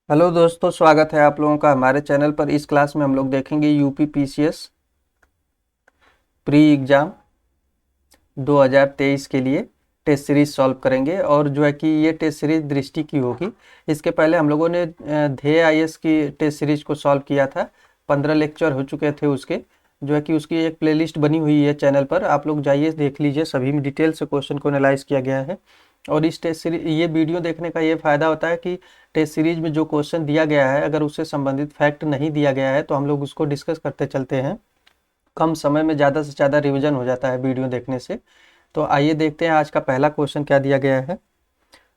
Hello दोस्तों, स्वागत है आप लोगों का हमारे चैनल पर। इस क्लास में हम लोग देखेंगे यूपी पीसीएस प्री एग्ज़ाम 2023 के लिए टेस्ट सीरीज सॉल्व करेंगे। और जो है कि ये टेस्ट सीरीज दृष्टि की होगी। इसके पहले हम लोगों ने ध्येय आईएएस की टेस्ट सीरीज को सॉल्व किया था। 15 लेक्चर हो चुके थे उसके। जो है कि उसकी एक प्लेलिस्ट बनी हुई है चैनल पर, आप लोग जाइए देख लीजिए। सभी में डिटेल से क्वेश्चन को एनालाइज किया गया है। और इस टेस्ट सीरीज ये वीडियो देखने का ये फ़ायदा होता है कि टेस्ट सीरीज में जो क्वेश्चन दिया गया है, अगर उससे संबंधित फैक्ट नहीं दिया गया है तो हम लोग उसको डिस्कस करते चलते हैं। कम समय में ज़्यादा से ज़्यादा रिवीजन हो जाता है वीडियो देखने से। तो आइए देखते हैं आज का पहला क्वेश्चन क्या दिया गया है।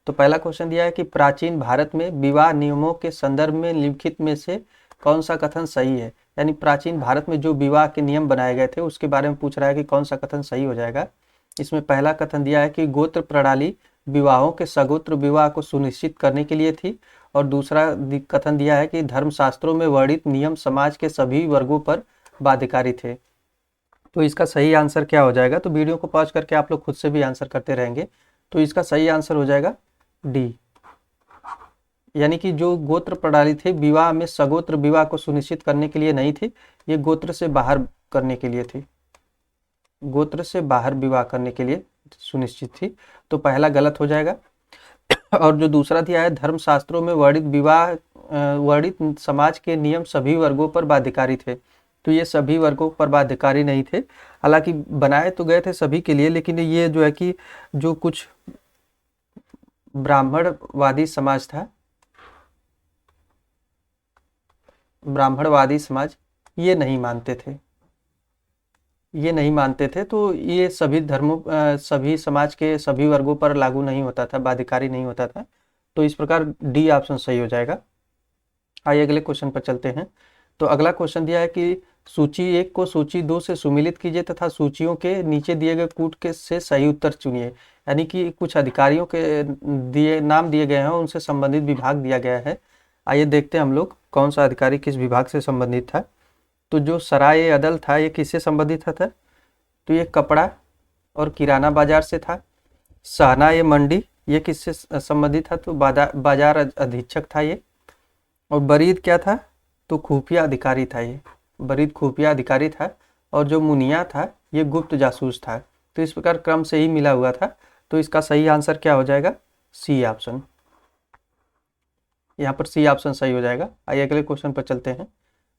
तो पहला क्वेश्चन दिया है कि प्राचीन भारत में विवाह नियमों के संदर्भ में निम्नलिखित में से कौन सा कथन सही है। यानी प्राचीन भारत में जो विवाह के नियम बनाए गए थे उसके बारे में पूछ रहा है कि कौन सा कथन सही हो जाएगा। इसमें पहला कथन दिया है कि गोत्र प्रणाली विवाहों के सगोत्र विवाह को सुनिश्चित करने के लिए थी। और दूसरा कथन दिया है कि धर्मशास्त्रों में वर्णित नियम समाज के सभी वर्गों पर बाध्यकारी थे। तो इसका सही आंसर क्या हो जाएगा? तो वीडियो को पॉज करके आप लोग खुद से भी आंसर करते रहेंगे। तो इसका सही आंसर हो जाएगा डी। यानी कि जो गोत्र प्रणाली थी विवाह में सगोत्र विवाह को सुनिश्चित करने के लिए नहीं थी, ये गोत्र से बाहर करने के लिए थी। गोत्र से बाहर विवाह करने के लिए सुनिश्चित थी। तो पहला गलत हो जाएगा। और जो दूसरा दिया है धर्मशास्त्रों में वर्णित विवाह वर्णित समाज के नियम सभी वर्गों पर बाध्यकारी थे। तो ये सभी वर्गों पर बाध्यकारी नहीं थे। हालांकि बनाए तो गए थे सभी के लिए, लेकिन ये जो है कि जो कुछ ब्राह्मणवादी समाज था, ब्राह्मणवादी समाज ये नहीं मानते थे। ये नहीं मानते थे तो ये सभी धर्मों सभी समाज के सभी वर्गों पर लागू नहीं होता था, बाध्यकारी नहीं होता था। तो इस प्रकार डी ऑप्शन सही हो जाएगा। आइए अगले क्वेश्चन पर चलते हैं। तो अगला क्वेश्चन दिया है कि सूची 1 को सूची 2 से सुमिलित कीजिए तथा सूचियों के नीचे दिए गए कूट के से सही उत्तर चुनिए। यानी कि कुछ अधिकारियों के दिए नाम दिए गए हैं, उनसे संबंधित विभाग दिया गया है। आइए देखते हैं हम लोग कौन सा अधिकारी किस विभाग से संबंधित था। तो जो सराय अदल था ये किससे संबंधित था? तो ये कपड़ा और किराना बाजार से था। सहना ये मंडी, ये किससे संबंधित था? तो बाजार अधीक्षक था ये। और बरीद क्या था? तो खुफिया अधिकारी था ये। बरीद खुफिया अधिकारी था। और जो मुनिया था ये गुप्त जासूस था। तो इस प्रकार क्रम से ही मिला हुआ था। तो इसका सही आंसर क्या हो जाएगा? C option. यहाँ पर सी ऑप्शन सही हो जाएगा। आइए अगले क्वेश्चन पर चलते हैं।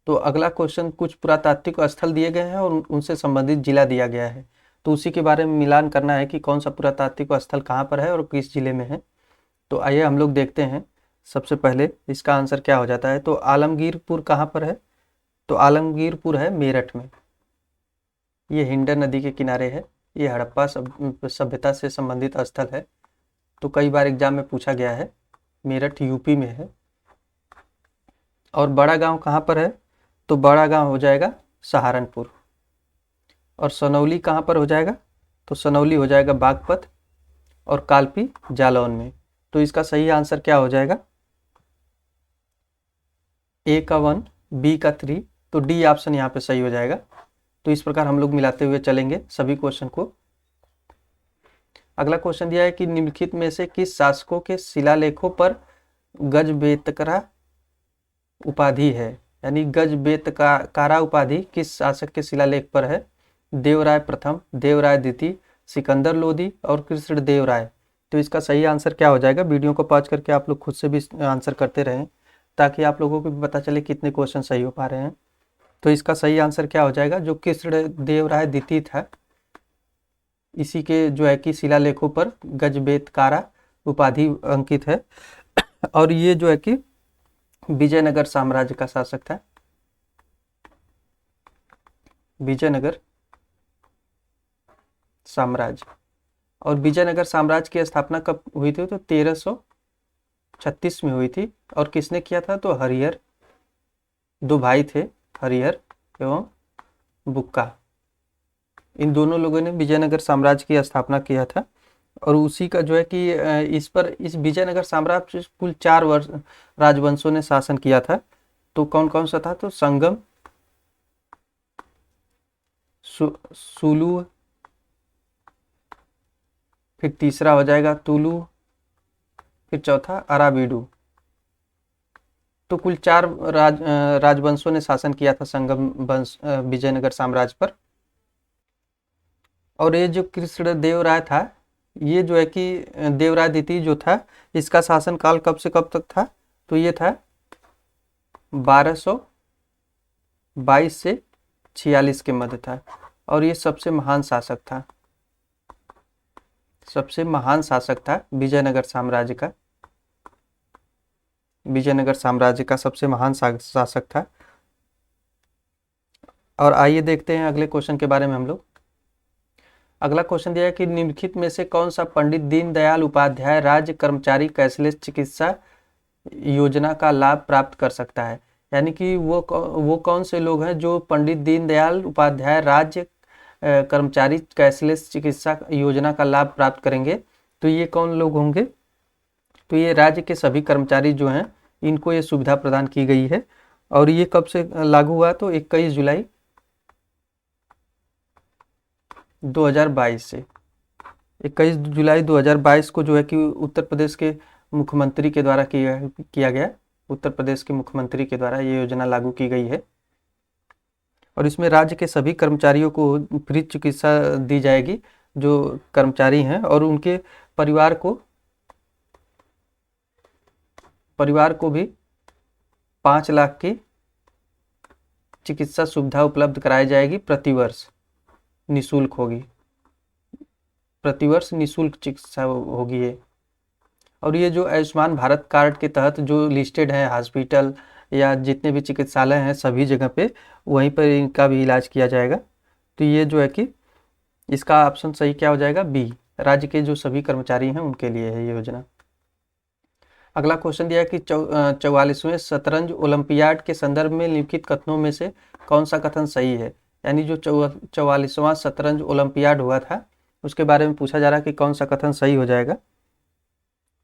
तो अगला क्वेश्चन कुछ पुरातात्विक स्थल दिए गए हैं और उनसे संबंधित जिला दिया गया है। तो उसी के बारे में मिलान करना है कि कौन सा पुरातात्विक स्थल कहाँ पर है और किस जिले में है। तो आइए हम लोग देखते हैं। सबसे पहले इसका आंसर क्या हो जाता है? तो आलमगीरपुर कहाँ पर है? तो आलमगीरपुर है मेरठ में। ये हिंडन नदी के किनारे है। ये हड़प्पा सभ्यता से संबंधित स्थल है। तो कई बार एग्जाम में पूछा गया है। मेरठ यूपी में है। और बड़ा गांव कहाँ पर है? तो बड़ा गांव हो जाएगा सहारनपुर। और सनौली कहाँ पर हो जाएगा? तो सनौली हो जाएगा बागपत। और कालपी जालौन में। तो इसका सही आंसर क्या हो जाएगा? ए का 1, बी का 3। तो डी ऑप्शन यहाँ पे सही हो जाएगा। तो इस प्रकार हम लोग मिलाते हुए चलेंगे सभी क्वेश्चन को। अगला क्वेश्चन दिया है कि निम्नलिखित में से किस शासकों के शिलालेखों पर गजबेतकरा उपाधि है? यानी गजबेतकारा उपाधि किस शासक के शिलालेख पर है? देवराय प्रथम, देवराय द्वितीय, सिकंदर लोधी और कृष्णदेव राय। तो इसका सही आंसर क्या हो जाएगा? वीडियो को पॉज करके आप लोग खुद से भी आंसर करते रहें, ताकि आप लोगों को भी पता चले कितने क्वेश्चन सही हो पा रहे हैं। तो इसका सही आंसर क्या हो जाएगा? जो कृष्णदेव राय द्वितीय था, इसी के जो है कि शिलालेखों पर गजबेतकारा उपाधि अंकित है। और ये जो है कि विजयनगर साम्राज्य का शासक था। विजयनगर साम्राज्य। और विजयनगर साम्राज्य की स्थापना कब हुई थी? तो 1336 में हुई थी। और किसने किया था? तो हरिहर। दो भाई थे, हरिहर एवं बुक्का। इन दोनों लोगों ने विजयनगर साम्राज्य की स्थापना किया था। और उसी का जो है कि इस विजयनगर साम्राज्य कुल 4 वर्ष राजवंशों ने शासन किया था। तो कौन कौन सा था? तो संगम, सुलू, फिर तीसरा हो जाएगा तुलु, फिर चौथा अराबीडू। तो कुल 4 राजवंशों ने शासन किया था संगम वंश विजयनगर साम्राज्य पर। और ये जो कृष्णदेव राय था, ये जो है कि देवराय द्वितीय जो था, इसका शासन काल कब से कब तक था, तो ये था 1222 से 46 के मध्य था। और ये सबसे महान शासक था, सबसे महान शासक था विजयनगर साम्राज्य का, विजयनगर साम्राज्य का सबसे महान शासक था। और आइए देखते हैं अगले क्वेश्चन के बारे में हम लोग। अगला क्वेश्चन दिया है कि निम्नलिखित में से कौन सा पंडित दीनदयाल उपाध्याय राज्य कर्मचारी कैशलेस चिकित्सा योजना का लाभ प्राप्त कर सकता है। यानी कि वो कौन से लोग हैं जो पंडित दीनदयाल उपाध्याय राज्य कर्मचारी कैशलेस चिकित्सा योजना का लाभ प्राप्त करेंगे। तो ये कौन लोग होंगे, तो ये राज्य के सभी कर्मचारी जो हैं, इनको ये सुविधा प्रदान की गई है। और ये कब से लागू हुआ, तो 21 जुलाई 2022 से, 21 जुलाई 2022 को जो है कि उत्तर प्रदेश के मुख्यमंत्री के द्वारा किया गया, उत्तर प्रदेश के मुख्यमंत्री के द्वारा ये योजना लागू की गई है। और इसमें राज्य के सभी कर्मचारियों को फ्री चिकित्सा दी जाएगी जो कर्मचारी हैं, और उनके परिवार को भी 5 लाख की चिकित्सा सुविधा उपलब्ध कराई जाएगी, प्रतिवर्ष निःशुल्क होगी, प्रतिवर्ष निःशुल्क चिकित्सा होगी ये। और ये जो आयुष्मान भारत कार्ड के तहत जो लिस्टेड है हॉस्पिटल या जितने भी चिकित्सालय हैं सभी जगह पे, वहीं पर इनका भी इलाज किया जाएगा। तो ये जो है कि इसका ऑप्शन सही क्या हो जाएगा, बी, राज्य के जो सभी कर्मचारी हैं उनके लिए है ये योजना। अगला क्वेश्चन दिया है कि 44वें शतरंज ओलंपियाड के संदर्भ में निम्नलिखित कथनों में से कौन सा कथन सही है। यानी जो 44वां शतरंज ओलंपियाड हुआ था उसके बारे में पूछा जा रहा है कि कौन सा कथन सही हो जाएगा।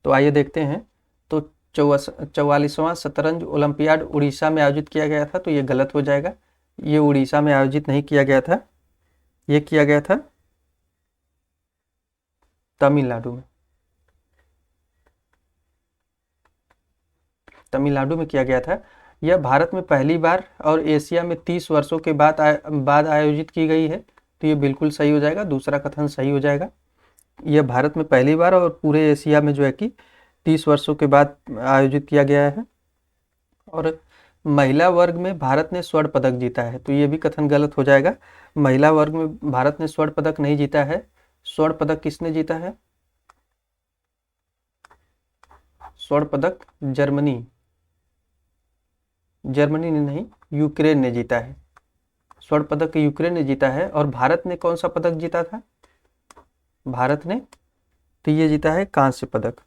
तो आइए देखते हैं। तो 44वां शतरंज ओलंपियाड उड़ीसा में आयोजित किया गया था, तो ये गलत हो जाएगा। ये उड़ीसा में आयोजित नहीं किया गया था, ये किया गया था तमिलनाडु में, तमिलनाडु में किया गया था। यह भारत में पहली बार और एशिया में 30 वर्षों के बाद आयोजित की गई है, तो ये बिल्कुल सही हो जाएगा, दूसरा कथन सही हो जाएगा। यह भारत में पहली बार और पूरे एशिया में जो है कि 30 वर्षों के बाद आयोजित किया गया है। और महिला वर्ग में भारत ने स्वर्ण पदक जीता है, तो ये भी कथन गलत हो जाएगा। महिला वर्ग में भारत ने स्वर्ण पदक नहीं जीता है। स्वर्ण पदक किसने जीता है, स्वर्ण पदक जर्मनी ने नहीं, यूक्रेन ने जीता है। स्वर्ण पदक यूक्रेन ने जीता है। और भारत ने कौन सा पदक जीता था, भारत ने, तो ये जीता है कांस्य पदक,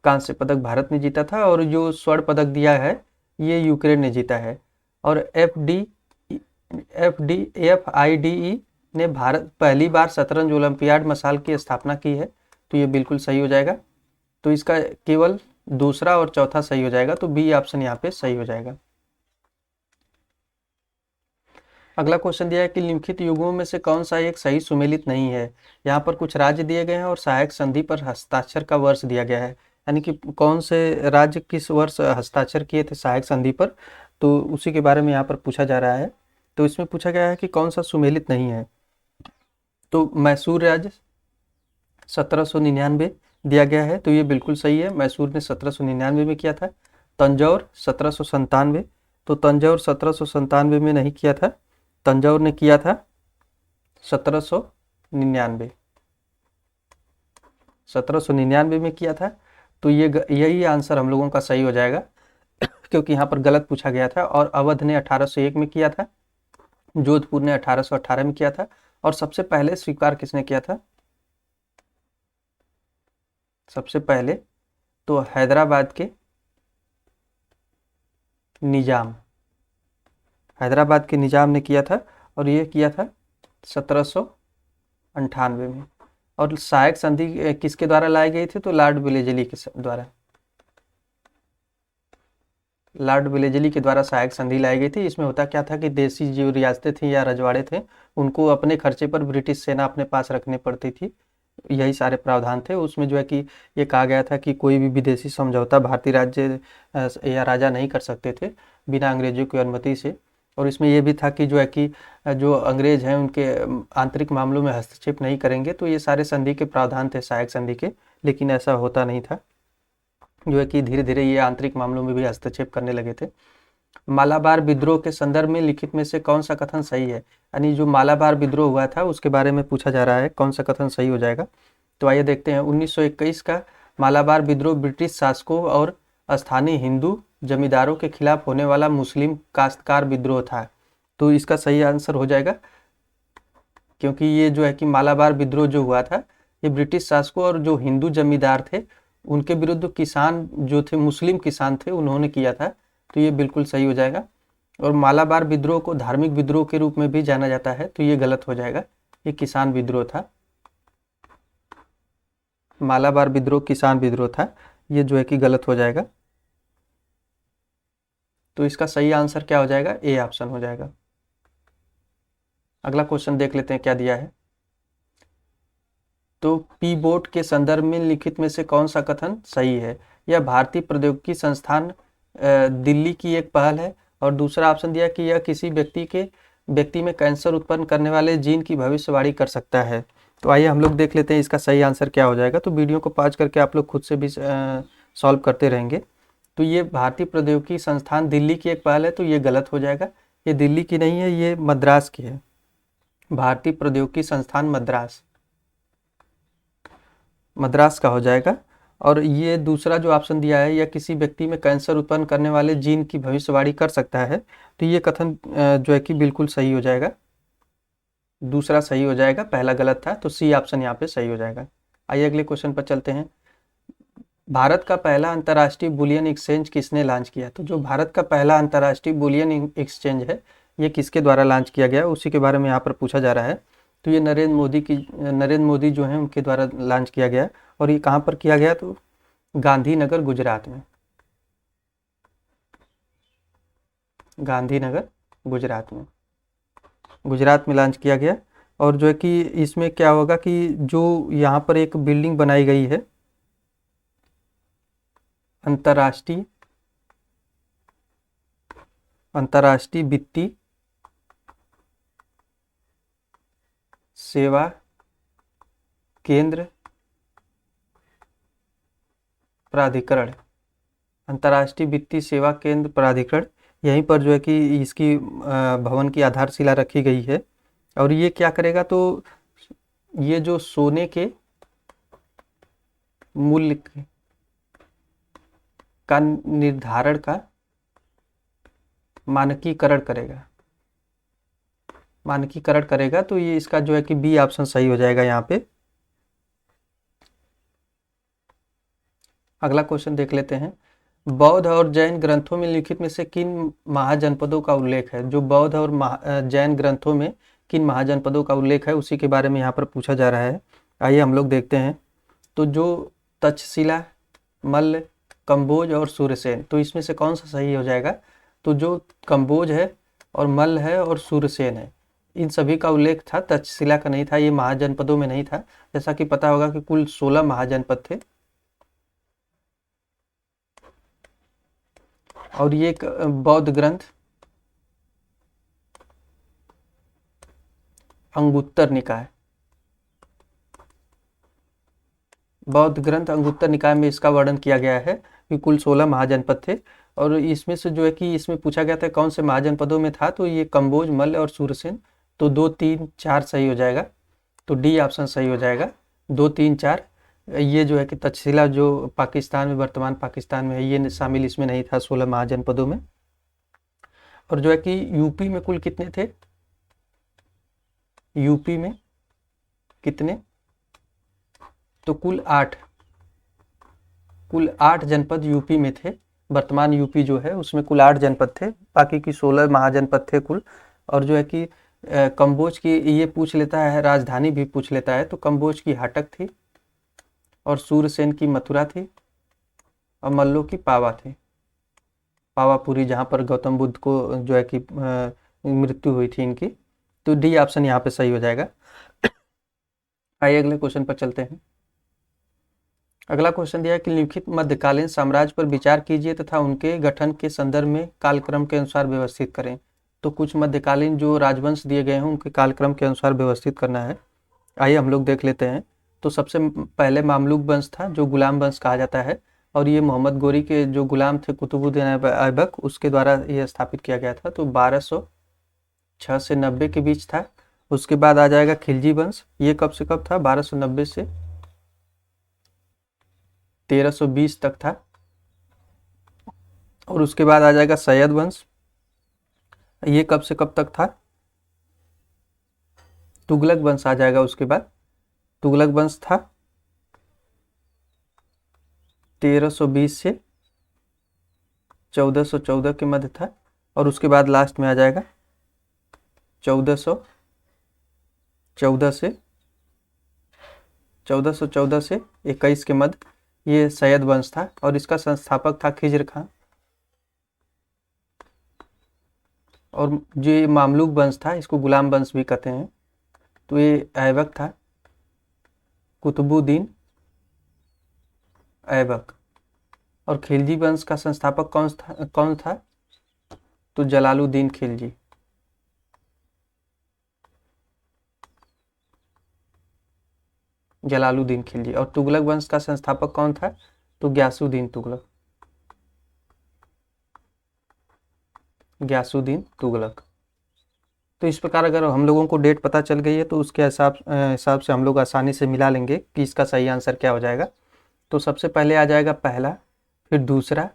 कांस्य पदक भारत ने जीता था। और जो स्वर्ण पदक दिया है ये यूक्रेन ने जीता है। और FIDE ने भारत पहली बार शतरंज ओलंपियाड मसाल की स्थापना की है, तो ये बिल्कुल सही हो जाएगा। तो इसका केवल दूसरा और चौथा सही हो जाएगा, तो बी ऑप्शन यहाँ पे सही हो जाएगा। अगला क्वेश्चन दिया है कि निम्नलिखित युगों में से कौन सा एक सही सुमेलित नहीं है। यहाँ पर कुछ राज्य दिए गए हैं और सहायक संधि पर हस्ताक्षर का वर्ष दिया गया है, यानी कि कौन से राज्य किस वर्ष हस्ताक्षर किए थे सहायक संधि पर, तो उसी के बारे में यहाँ पर पूछा जा रहा है। तो इसमें पूछा गया है कि कौन सा सुमेलित नहीं है। तो मैसूर राज्य 1799 दिया गया है, तो ये बिल्कुल सही है, मैसूर ने 1799 में किया था। तंजौर 1797, तो तंजौर 1797 में नहीं किया था, तंजौर ने किया था 1799, 1799 में किया था। तो यही आंसर हम लोगों का सही हो जाएगा क्योंकि यहाँ पर गलत पूछा गया था। और अवध ने 1801 में किया था, जोधपुर ने 1818 में किया था। और सबसे पहले स्वीकार किसने किया था, सबसे पहले तो हैदराबाद के निजाम, हैदराबाद के निजाम ने किया था, और ये किया था 1798 में। और सहायक संधि किसके द्वारा लाई गई थी, तो लॉर्ड वेलेस्ली के द्वारा, लॉर्ड वेलेस्ली के द्वारा सहायक संधि लाई गई थी। इसमें होता क्या था कि देसी जो रियासतें थी या रजवाड़े थे उनको अपने खर्चे पर ब्रिटिश सेना अपने पास रखने पड़ती थी, यही सारे प्रावधान थे उसमें। जो है कि ये कहा गया था कि कोई भी विदेशी समझौता भारतीय राज्य या राजा नहीं कर सकते थे बिना अंग्रेजों की अनुमति से। और इसमें ये भी था कि जो है कि जो अंग्रेज हैं उनके आंतरिक मामलों में हस्तक्षेप नहीं करेंगे। तो ये सारे संधि के प्रावधान थे, सहायक संधि के, लेकिन ऐसा होता नहीं था। जो है कि धीरे धीरे ये आंतरिक मामलों में भी हस्तक्षेप करने लगे थे। मालाबार विद्रोह के संदर्भ में लिखित में से कौन सा कथन सही है? यानी जो मालाबार विद्रोह हुआ था उसके बारे में पूछा जा रहा है, कौन सा कथन सही हो जाएगा। तो आइए देखते हैं। 1921 का मालाबार विद्रोह ब्रिटिश शासकों और स्थानीय हिंदू जमींदारों के खिलाफ होने वाला मुस्लिम काश्तकार विद्रोह था। तो इसका सही आंसर हो जाएगा, क्योंकि ये जो है कि मालाबार विद्रोह जो हुआ था ये ब्रिटिश शासकों और जो हिंदू जमींदार थे उनके विरुद्ध किसान जो थे, मुस्लिम किसान थे, उन्होंने किया था। तो ये बिल्कुल सही हो जाएगा। और मालाबार विद्रोह को धार्मिक विद्रोह के रूप में भी जाना जाता है, तो ये गलत हो जाएगा, ये किसान विद्रोह था। मालाबार विद्रोह किसान विद्रोह था, ये जो है कि गलत हो जाएगा। तो इसका सही आंसर क्या हो जाएगा? ए ऑप्शन हो जाएगा। अगला क्वेश्चन देख लेते हैं क्या दिया है। तो पी बोर्ड के संदर्भ में लिखित में से कौन सा कथन सही है? यह भारतीय प्रौद्योगिकी संस्थान दिल्ली की एक पहल है। और दूसरा ऑप्शन दिया कि यह किसी व्यक्ति में कैंसर उत्पन्न करने वाले जीन की भविष्यवाणी कर सकता है। तो आइए हम लोग देख लेते हैं इसका सही आंसर क्या हो जाएगा। तो वीडियो को पॉज करके आप लोग खुद से भी सॉल्व करते रहेंगे। तो ये भारतीय प्रौद्योगिकी संस्थान दिल्ली की एक पहल है, तो ये गलत हो जाएगा। ये दिल्ली की नहीं है, ये मद्रास की है। भारतीय प्रौद्योगिकी संस्थान मद्रास का हो जाएगा। और ये दूसरा जो ऑप्शन दिया है, या किसी व्यक्ति में कैंसर उत्पन्न करने वाले जीन की भविष्यवाणी कर सकता है, तो ये कथन जो है कि बिल्कुल सही हो जाएगा। दूसरा सही हो जाएगा, पहला गलत था, तो सी ऑप्शन यहाँ पे सही हो जाएगा। आइए अगले क्वेश्चन पर चलते हैं। भारत का पहला अंतर्राष्ट्रीय बुलियन एक्सचेंज किसने लॉन्च किया? तो जो भारत का पहला अंतर्राष्ट्रीय बुलियन एक्सचेंज है, ये किसके द्वारा लॉन्च किया गया, उसी के बारे में यहाँ पर पूछा जा रहा है। तो ये नरेंद्र मोदी जो हैं उनके द्वारा लॉन्च किया गया। और ये कहाँ पर किया गया? तो गांधीनगर गुजरात में। गांधीनगर गुजरात में लॉन्च किया गया। और जो है कि इसमें क्या होगा कि जो यहाँ पर एक बिल्डिंग बनाई गई है, अंतर्राष्ट्रीय वित्तीय सेवा केंद्र प्राधिकरण, अंतर्राष्ट्रीय वित्तीय सेवा केंद्र प्राधिकरण, यहीं पर जो है कि इसकी भवन की आधारशिला रखी गई है। और ये क्या करेगा? तो ये जो सोने के मूल्य का निर्धारण का मानकीकरण करेगा। तो ये इसका जो है कि बी ऑप्शन सही हो जाएगा यहाँ पे। अगला क्वेश्चन देख लेते हैं। बौद्ध और जैन ग्रंथों में लिखित में से किन महाजनपदों का उल्लेख है? जो बौद्ध और जैन ग्रंथों में किन महाजनपदों का उल्लेख है, उसी के बारे में यहाँ पर पूछा जा रहा है। आइए हम लोग देखते हैं। तो जो तक्षशिला, मल्ल, कंबोज और सूरसेन, तो इसमें से कौन सा सही हो जाएगा? तो जो कंबोज है और मल्ल है और सूरसेन है, इन सभी का उल्लेख था, तक्षशिला का नहीं था, ये महाजनपदों में नहीं था। जैसा कि पता होगा कि कुल 16 महाजनपद थे। और ये एक बौद्ध ग्रंथ अंगुत्तर निकाय, बौद्ध ग्रंथ अंगुत्तर निकाय में इसका वर्णन किया गया है कि कुल 16 महाजनपद थे। और इसमें से जो है कि इसमें पूछा गया था कौन से महाजनपदों में था, तो ये कंबोज, मल्ल और सूरसेन। तो 2, 3, 4 सही हो जाएगा। तो डी ऑप्शन सही हो जाएगा, 2, 3, 4। ये जो है कि तक्षशिला जो पाकिस्तान में, वर्तमान पाकिस्तान में है, ये शामिल इसमें नहीं था 16 महाजनपदों में। और जो है कि यूपी में कुल कितने थे? यूपी में कितने? तो कुल 8 जनपद यूपी में थे। वर्तमान यूपी जो है उसमें कुल 8 जनपद थे, बाकी की 16 महाजनपद थे कुल। और जो है कि कंबोज की ये पूछ लेता है, राजधानी भी पूछ लेता है, तो कंबोज की हाटक थी, और सूरसेन की मथुरा थी, और मल्लों की पावा थी, पावापुरी, जहाँ पर गौतम बुद्ध को जो है कि मृत्यु हुई थी इनकी। तो डी ऑप्शन यहाँ पे सही हो जाएगा। आइए अगले क्वेश्चन पर चलते हैं। अगला क्वेश्चन दिया है कि निम्नलिखित मध्यकालीन साम्राज्य पर विचार कीजिए तथा उनके गठन के संदर्भ में कालक्रम के अनुसार व्यवस्थित करें। तो कुछ मध्यकालीन जो राजवंश दिए गए हैं उनके कालक्रम के अनुसार व्यवस्थित करना है। आइए हम लोग देख लेते हैं। तो सबसे पहले मामलुक वंश था जो गुलाम वंश कहा जाता है, और ये मोहम्मद गोरी के जो गुलाम थे कुतुबुद्दीन ऐबक उसके द्वारा ये स्थापित किया गया था। तो 1206 से 90 के बीच था। उसके बाद आ जाएगा खिलजी वंश, ये कब से कब था, 1290 से 1320 तक था। और उसके बाद आ जाएगा सैयद वंश, ये कब से कब तक था, तुगलक वंश आ जाएगा। उसके बाद तुगलक वंश था 1320 से 1414 के मध्य था। और उसके बाद लास्ट में आ जाएगा 1414 से 21 के मध्य, ये सैयद वंश था। और इसका संस्थापक था खिज्र खां। और जो ये मामलुक वंश था इसको गुलाम वंश भी कहते हैं। तो ये ऐबक था, कुतुबुद्दीन ऐबक। और खिलजी वंश का संस्थापक कौन था, तो जलालुद्दीन खिलजी। जलालुद्दीन खिलजी। और तुगलक वंश का संस्थापक कौन था, तो ग्यासुद्दीन तुगलक। ग्यासुद्दीन तुगलक। तो इस प्रकार अगर हम लोगों को डेट पता चल गई है तो उसके हिसाब से हम लोग आसानी से मिला लेंगे कि इसका सही आंसर क्या हो जाएगा। तो सबसे पहले आ जाएगा पहला, फिर दूसरा,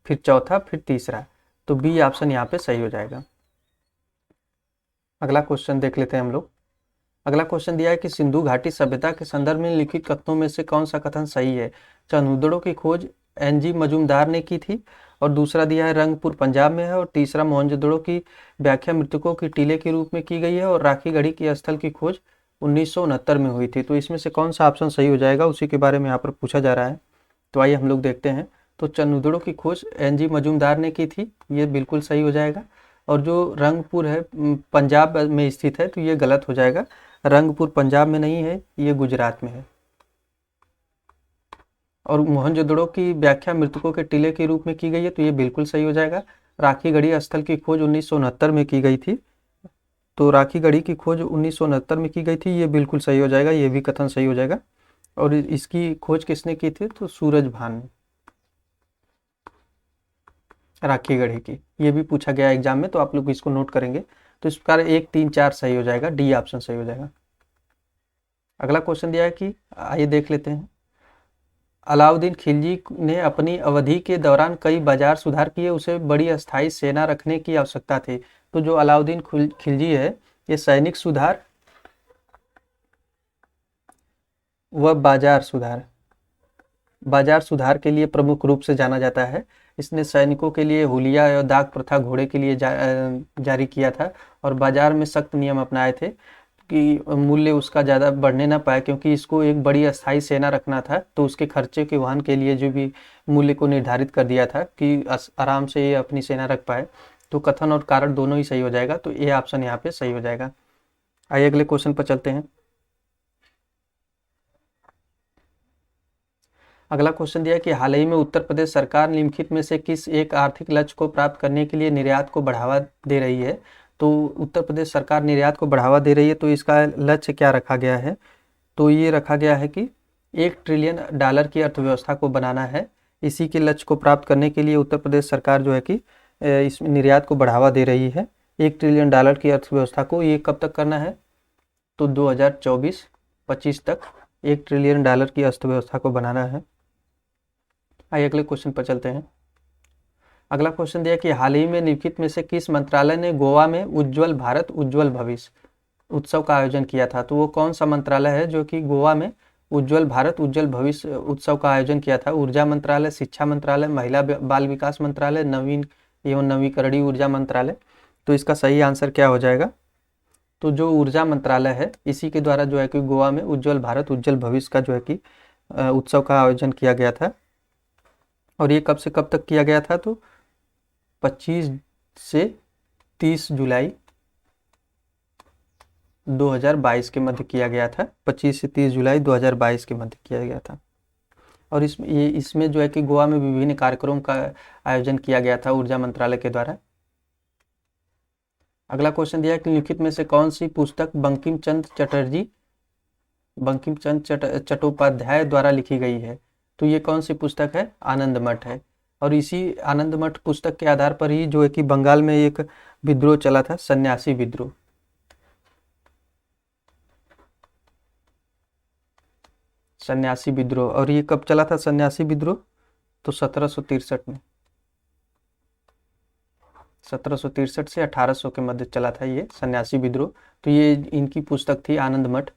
फिर चौथा, फिर तीसरा। तो बी ऑप्शन यहाँ पे सही हो जाएगा। अगला क्वेश्चन देख लेते हैं हम लोग। अगला क्वेश्चन दिया है कि सिंधु घाटी सभ्यता के संदर्भ में लिखित कथनों में से कौन सा कथन सही है। चंदूदड़ों की खोज एनजी मजूमदार ने की थी, और दूसरा दिया है रंगपुर पंजाब में है, और तीसरा मोहनजोदड़ो की व्याख्या मृतकों की टीले के रूप में की गई है, और राखी गढ़ी की स्थल की खोज 1969 में हुई थी। तो इसमें से कौन सा ऑप्शन सही हो जाएगा उसी के बारे में यहाँ पर पूछा जा रहा है। तो आइए हम लोग देखते हैं। तो चंदूदड़ों की खोज एनजी मजूमदार ने की थी, ये बिल्कुल सही हो जाएगा। और जो रंगपुर है पंजाब में स्थित है, तो ये गलत हो जाएगा। रंगपुर पंजाब में नहीं है, ये गुजरात में है। और मोहनजोदड़ो की व्याख्या मृतकों के टीले के रूप में की गई है, तो ये बिल्कुल सही हो जाएगा। राखी गढ़ी स्थल की खोज 1969 में की गई थी। तो राखी गढ़ी की खोज 1969 में की गई थी, ये बिल्कुल सही हो जाएगा, ये भी कथन सही हो जाएगा। और इसकी खोज किसने की थी, तो सूरज भान ने, राखी गढ़ी की। ये भी पूछा गया एग्जाम में, तो आप लोग इसको नोट करेंगे। तो इस प्रकार 1, 3, 4 सही हो जाएगा, डी ऑप्शन सही हो जाएगा। अगला क्वेश्चन दिया है कि आइए देख लेते हैं। अलाउद्दीन खिलजी ने अपनी अवधि के दौरान कई बाजार सुधार किए, उसे बड़ी अस्थायी सेना रखने की आवश्यकता थी। तो जो अलाउद्दीन खिलजी है, ये सैनिक सुधार व बाजार सुधार के लिए प्रमुख रूप से जाना जाता है। इसने सैनिकों के लिए हुलिया और दाग प्रथा घोड़े के लिए जारी किया था, और बाजार में सख्त नियम अपनाए थे कि मूल्य उसका ज़्यादा बढ़ने ना पाए, क्योंकि इसको एक बड़ी अस्थायी सेना रखना था। तो उसके खर्चे के वहन के लिए जो भी मूल्य को निर्धारित कर दिया था कि आराम से ये अपनी सेना रख पाए। तो कथन और कारण दोनों ही सही हो जाएगा, तो ये ऑप्शन यहाँ पे सही हो जाएगा। आइए अगले क्वेश्चन पर चलते हैं। अगला क्वेश्चन दिया है कि हाल ही में उत्तर प्रदेश सरकार निम्नलिखित में से किस एक आर्थिक लक्ष्य को प्राप्त करने के लिए निर्यात को बढ़ावा दे रही है। तो उत्तर प्रदेश सरकार निर्यात को बढ़ावा दे रही है, तो इसका लक्ष्य क्या रखा गया है, तो ये रखा गया है कि $1 ट्रिलियन की अर्थव्यवस्था को बनाना है। इसी के लक्ष्य को प्राप्त करने के लिए उत्तर प्रदेश सरकार जो है कि इस निर्यात को बढ़ावा दे रही है। $1 ट्रिलियन की अर्थव्यवस्था को ये कब तक करना है, तो 2024-25 तक $1 ट्रिलियन की अर्थव्यवस्था को बनाना है। आइए अगले क्वेश्चन पर चलते हैं। अगला क्वेश्चन दिया कि हाल ही में निम्नलिखित में से किस मंत्रालय ने गोवा में उज्ज्वल भारत उज्ज्वल भविष्य उत्सव का आयोजन किया था। तो वो कौन सा मंत्रालय है जो कि गोवा में उज्ज्वल भारत उज्ज्वल भविष्य उत्सव का आयोजन किया था। ऊर्जा मंत्रालय, शिक्षा मंत्रालय, महिला बाल विकास मंत्रालय, नवीन एवं नवीकरणीय ऊर्जा मंत्रालय। तो इसका सही आंसर क्या हो जाएगा, तो जो ऊर्जा मंत्रालय है इसी के द्वारा जो है कि गोवा में उज्ज्वल भारत उज्ज्वल भविष्य का जो है कि उत्सव का आयोजन किया गया था। और ये कब से कब तक किया गया था, तो 25 से 30 जुलाई 2022 के मध्य किया गया था। 25 से 30 जुलाई 2022 के मध्य किया गया था। और इसमें जो है कि गोवा में विभिन्न कार्यक्रमों का आयोजन किया गया था ऊर्जा मंत्रालय के द्वारा। अगला क्वेश्चन दिया है कि निम्नलिखित में से कौन सी पुस्तक बंकिम चंद्र चट्टोपाध्याय द्वारा लिखी गई है। तो ये कौन सी पुस्तक है, आनंद मठ है। और इसी आनंद मठ पुस्तक के आधार पर ही जो है कि बंगाल में एक विद्रोह चला था, सन्यासी विद्रोह। सन्यासी विद्रोह, और ये कब चला था सन्यासी विद्रोह, तो 1763 में। 1763 से 1800 के मध्य चला था ये सन्यासी विद्रोह। तो ये इनकी पुस्तक थी आनंद मठ।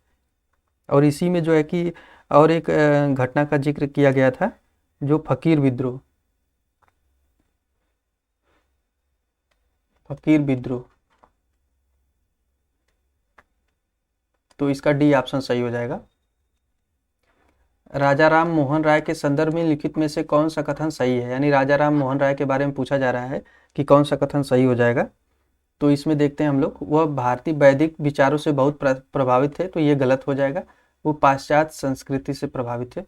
और इसी में जो है कि और एक घटना का जिक्र किया गया था, जो फकीर विद्रोह। फकीर विद्रोह, तो इसका डी ऑप्शन सही हो जाएगा। राजा राम मोहन राय के संदर्भ में लिखित में से कौन सा कथन सही है, यानी राजा राम मोहन राय के बारे में पूछा जा रहा है कि कौन सा कथन सही हो जाएगा। तो इसमें देखते हैं हम लोग, वह भारतीय वैदिक विचारों से बहुत प्रभावित थे, तो ये गलत हो जाएगा। वो पाश्चात्य संस्कृति से प्रभावित थे,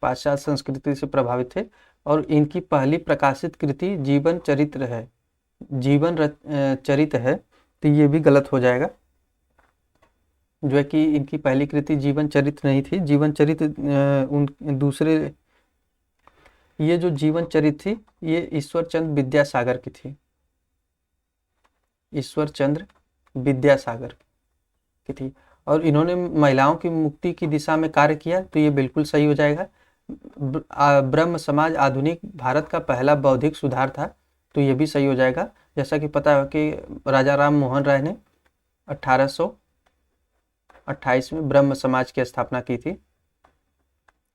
पाश्चात्य संस्कृति से प्रभावित थे। और इनकी पहली प्रकाशित कृति जीवन चरित्र है, चरित है, तो ये भी गलत हो जाएगा। जो है कि इनकी पहली कृति जीवन चरित्र नहीं थी, जीवन चरित्र उन दूसरे, ये जो जीवन चरित्र थी ये ईश्वर चंद्र विद्यासागर की थी, ईश्वर चंद्र विद्यासागर की थी। और इन्होंने महिलाओं की मुक्ति की दिशा में कार्य किया, तो ये बिल्कुल सही हो जाएगा। ब्रह्म समाज आधुनिक भारत का पहला बौद्धिक सुधार था, तो ये भी सही हो जाएगा। जैसा कि पता है कि राजा राम मोहन राय ने 1828 में ब्रह्म समाज की स्थापना की थी,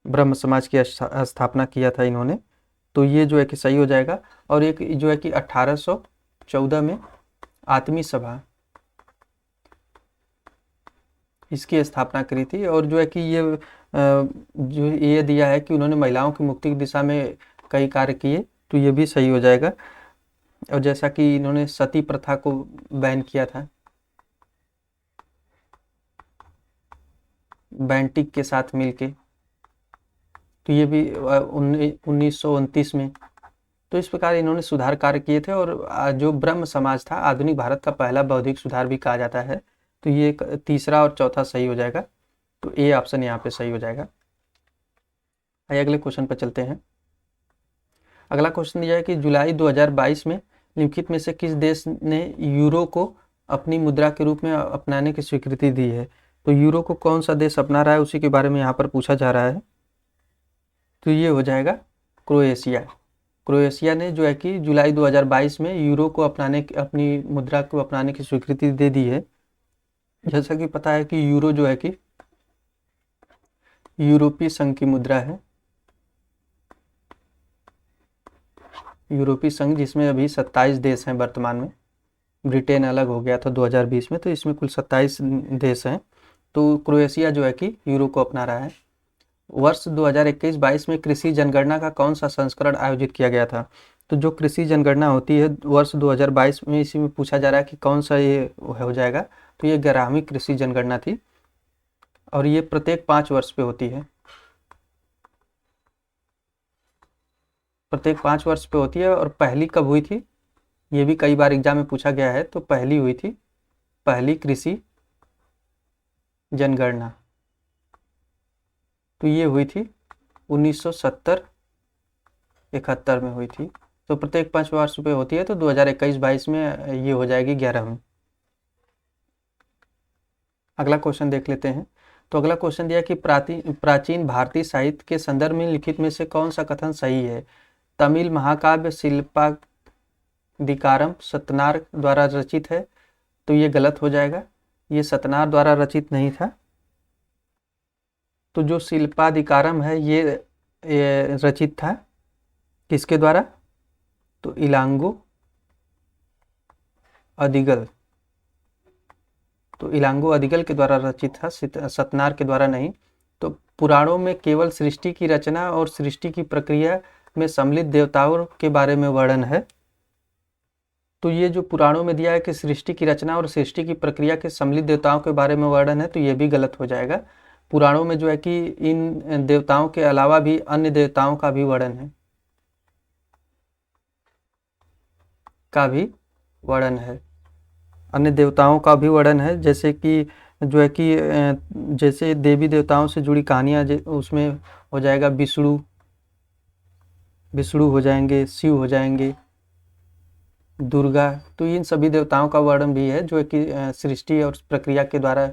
ब्रह्म समाज की स्थापना किया था इन्होंने, तो ये जो है कि सही हो जाएगा। और एक जो है कि 1814 में आत्मी सभा, इसकी स्थापना करी थी। और जो है कि ये जो ये दिया है कि उन्होंने महिलाओं की मुक्ति की दिशा में कई कार्य किए, तो ये भी सही हो जाएगा। और जैसा कि इन्होंने सती प्रथा को बैन किया था बेंटिक के साथ मिलके, तो ये भी 1929 में। तो इस प्रकार इन्होंने सुधार कार्य किए थे। और जो ब्रह्म समाज था आधुनिक भारत का पहला बौद्धिक सुधार भी कहा जाता है, तो ये तीसरा और चौथा सही हो जाएगा। तो ए ऑप्शन यहाँ पे सही हो जाएगा। आइए अगले क्वेश्चन पर चलते हैं। अगला क्वेश्चन दिया है कि जुलाई 2022 में निम्नलिखित में से किस देश ने यूरो को अपनी मुद्रा के रूप में अपनाने की स्वीकृति दी है। तो यूरो को कौन सा देश अपना रहा है, उसी के बारे में यहाँ पर पूछा जा रहा है। तो ये हो जाएगा क्रोएशिया। क्रोएशिया ने जो है कि जुलाई 2022 में यूरो को अपनी मुद्रा को अपनाने की स्वीकृति दे दी है। जैसा कि पता है कि यूरो जो है कि यूरोपीय संघ की मुद्रा है, यूरोपीय संघ, जिसमें अभी 27 देश हैं वर्तमान में। ब्रिटेन अलग हो गया था 2020 में, तो इसमें कुल 27 देश हैं। तो क्रोएशिया जो है कि यूरो को अपना रहा है। वर्ष 2021-22 में कृषि जनगणना का कौन सा संस्करण आयोजित किया गया था। तो जो कृषि जनगणना होती है वर्ष 2022 में, इसी में पूछा जा रहा है कि कौन सा ये हो जाएगा। तो ये 11वीं कृषि जनगणना थी, और ये प्रत्येक 5 वर्ष पे होती है, प्रत्येक 5 वर्ष पे होती है। और पहली कब हुई थी, ये भी कई बार एग्जाम में पूछा गया है। तो पहली हुई थी, पहली कृषि जनगणना, तो ये हुई थी 1970-71 में हुई थी। तो प्रत्येक 5 वर्ष पे होती है, तो 2021-22 में ये हो जाएगी 11वीं। अगला क्वेश्चन देख लेते हैं। तो अगला क्वेश्चन दिया कि प्राचीन भारतीय साहित्य के संदर्भ में लिखित में से कौन सा कथन सही है। तमिल महाकाव्य शिल्पादिकारम सतनार द्वारा रचित है, तो ये गलत हो जाएगा। ये सतनार द्वारा रचित नहीं था। तो जो शिल्पादिकारम है ये रचित था किसके द्वारा, तो इलांगो अदिगल, तो इलांगो अदिगल के द्वारा रचित था, सतनार के द्वारा नहीं। तो पुराणों में केवल सृष्टि की रचना और सृष्टि की प्रक्रिया में सम्मिलित देवताओं के बारे में वर्णन है। तो ये जो पुराणों में दिया है कि सृष्टि की रचना और सृष्टि की प्रक्रिया के सम्मिलित देवताओं के बारे में वर्णन है, तो ये भी गलत हो जाएगा। पुराणों में जो है कि इन देवताओं के अलावा भी अन्य देवताओं का भी वर्णन है, अन्य देवताओं का भी वर्णन है, जैसे कि जो है कि जैसे देवी देवताओं से जुड़ी कहानियाँ उसमें हो जाएगा विष्णु हो जाएंगे, शिव हो जाएंगे, दुर्गा। तो इन सभी देवताओं का वर्णन भी है, जो है कि सृष्टि और प्रक्रिया के द्वारा,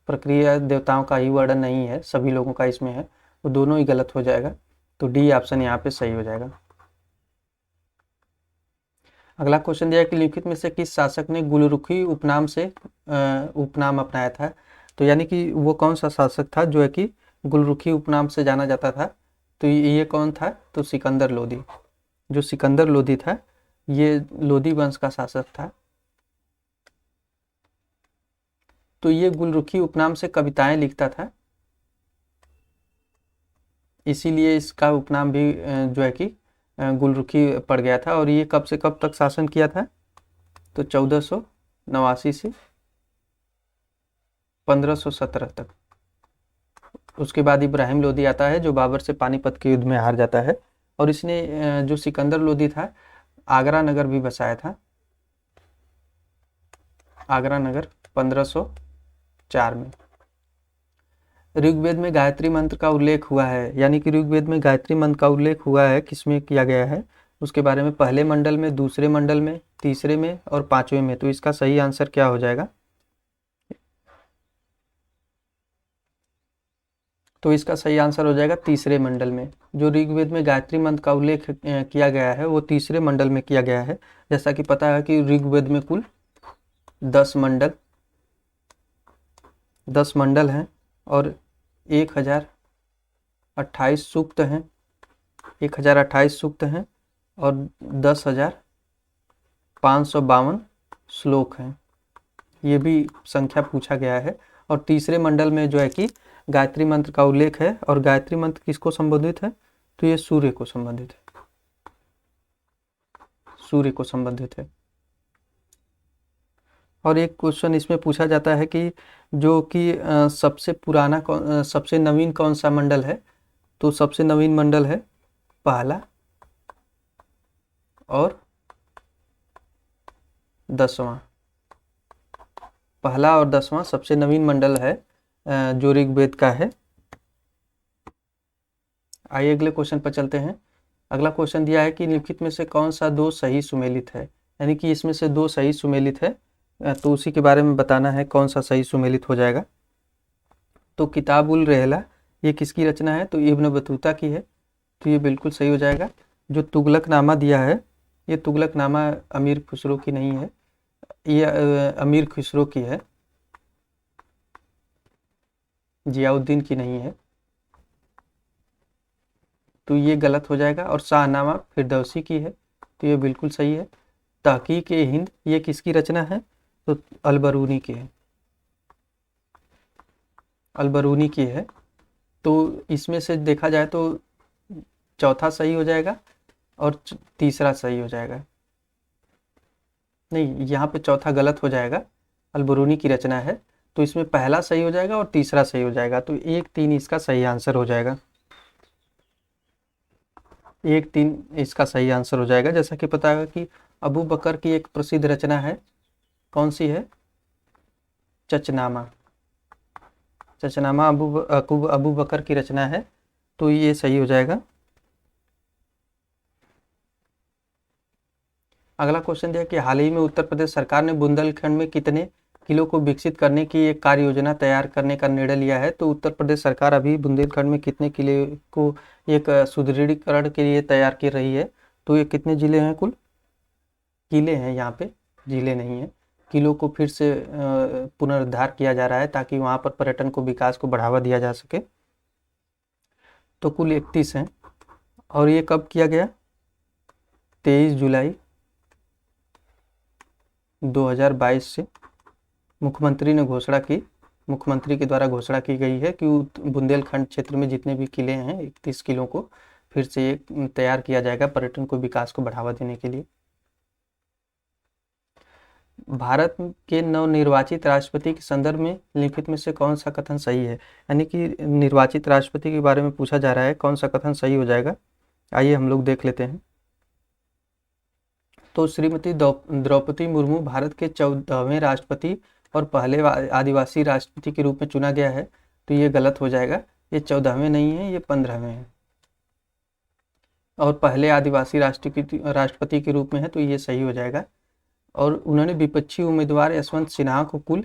प्रक्रिया देवताओं का ही वर्णन नहीं है, सभी लोगों का इसमें है, तो दोनों ही गलत हो जाएगा। तो डी ऑप्शन यहाँ पे सही हो जाएगा। अगला क्वेश्चन दिया है कि निम्नलिखित में से किस शासक ने गुलरुखी उपनाम अपनाया था। तो यानी कि वो कौन सा शासक था जो है कि गुलरुखी उपनाम से जाना जाता था। तो ये कौन था, तो सिकंदर लोदी। जो सिकंदर लोदी था, ये लोदी वंश का शासक था। तो ये गुलरुखी उपनाम से कविताएं लिखता था, इसीलिए इसका उपनाम भी जो है कि गुलरुखी पड़ गया था। और ये कब से कब तक शासन किया था, तो 1489 से 1517 तक। उसके बाद इब्राहिम लोदी आता है, जो बाबर से पानीपत के युद्ध में हार जाता है। और इसने जो सिकंदर लोदी था, आगरा नगर भी बसाया था, आगरा नगर 1504 में। ऋग्वेद में गायत्री मंत्र का उल्लेख हुआ है, यानी कि ऋग्वेद में गायत्री मंत्र का उल्लेख हुआ है, किसमें किया गया है, उसके बारे में पहले मंडल में, दूसरे मंडल में, तीसरे में और पांचवें में। तो इसका सही आंसर क्या हो जाएगा, तो इसका सही आंसर हो जाएगा तीसरे मंडल में। जो ऋग्वेद में गायत्री मंत्र का उल्लेख किया गया है, वो तीसरे मंडल में किया गया है। जैसा कि पता है कि ऋग्वेद में कुल 10 मंडल हैं और 1028 सूक्त हैं, 1028 सूक्त हैं और 10,552 श्लोक हैं। ये भी संख्या पूछा गया है। और तीसरे मंडल में जो है कि गायत्री मंत्र का उल्लेख है। और गायत्री मंत्र किसको संबोधित है, तो ये सूर्य को संबंधित है, सूर्य को संबंधित है। और एक क्वेश्चन इसमें पूछा जाता है कि जो कि सबसे पुराना सबसे नवीन कौन सा मंडल है। तो सबसे नवीन मंडल है पहला और 10वां। पहला और 10वां सबसे नवीन मंडल है जो ऋग्वेद का है। आइए अगले क्वेश्चन पर चलते हैं। अगला क्वेश्चन दिया है कि निम्नलिखित में से कौन सा दो सही सुमेलित है, यानी कि इसमें से दो सही सुमेलित है, तो उसी के बारे में बताना है कौन सा सही सुमेलित हो जाएगा। तो किताब उल रहला ये किसकी रचना है, तो इब्न बतूता की है, तो ये बिल्कुल सही हो जाएगा। जो तुगलकनामा दिया है, ये तुगलकनामा अमीर खुसरो की नहीं है, ये अमीर खुसरो की है, जियाउद्दीन की नहीं है, तो ये गलत हो जाएगा। और शाहनामा फिरदौसी की है, तो ये बिल्कुल सही है। तहकीक ए हिंद ये किसकी रचना है, तो अलबरूनी की है, अलबरूनी की है। तो इसमें से देखा जाए तो चौथा सही हो जाएगा और तीसरा सही हो जाएगा। नहीं, यहाँ पे चौथा गलत हो जाएगा, अलबरूनी की रचना है, तो इसमें पहला सही हो जाएगा और तीसरा सही हो जाएगा। तो 1-3 इसका सही आंसर हो जाएगा, 1-3 इसका सही आंसर हो जाएगा। जैसा कि पता है कि अबू बकर की एक प्रसिद्ध रचना है, कौन सी है, चचनामा। चचनामा अबू बकर की रचना है, तो ये सही हो जाएगा। अगला क्वेश्चन दिया कि हाल ही में उत्तर प्रदेश सरकार ने बुंदेलखंड में कितने किलो को विकसित करने की एक कार्य योजना तैयार करने का निर्णय लिया है। तो उत्तर प्रदेश सरकार अभी बुंदेलखंड में कितने किले को एक सुदृढ़ीकरण के लिए तैयार कर रही है। तो ये कितने जिले हैं, कुल किले हैं, यहाँ पे जिले नहीं है, किलों को फिर से पुनरुद्धार किया जा रहा है ताकि वहाँ पर पर्यटन को, विकास को बढ़ावा दिया जा सके। तो कुल 31 हैं। और ये कब किया गया, 23 जुलाई 2022 से मुख्यमंत्री ने घोषणा की, मुख्यमंत्री के द्वारा घोषणा की गई है कि बुंदेलखंड क्षेत्र में जितने भी किले हैं 31 किलों को फिर से तैयार किया जाएगा पर्यटन को, विकास को बढ़ावा देने के लिए। भारत के नवनिर्वाचित राष्ट्रपति के संदर्भ में लिखित में से कौन सा कथन सही है? यानी कि निर्वाचित राष्ट्रपति के बारे में पूछा जा रहा है, कौन सा कथन सही हो जाएगा? आइए हम लोग देख लेते हैं। तो श्रीमती द्रौपदी मुर्मू भारत के 14वें राष्ट्रपति और पहले आदिवासी राष्ट्रपति के रूप में चुना गया है, तो ये गलत हो जाएगा। ये 14वें नहीं है, ये 15वें हैं और पहले आदिवासी राष्ट्रपति के रूप में है, तो ये सही हो जाएगा। और उन्होंने विपक्षी उम्मीदवार यशवंत सिन्हा को कुल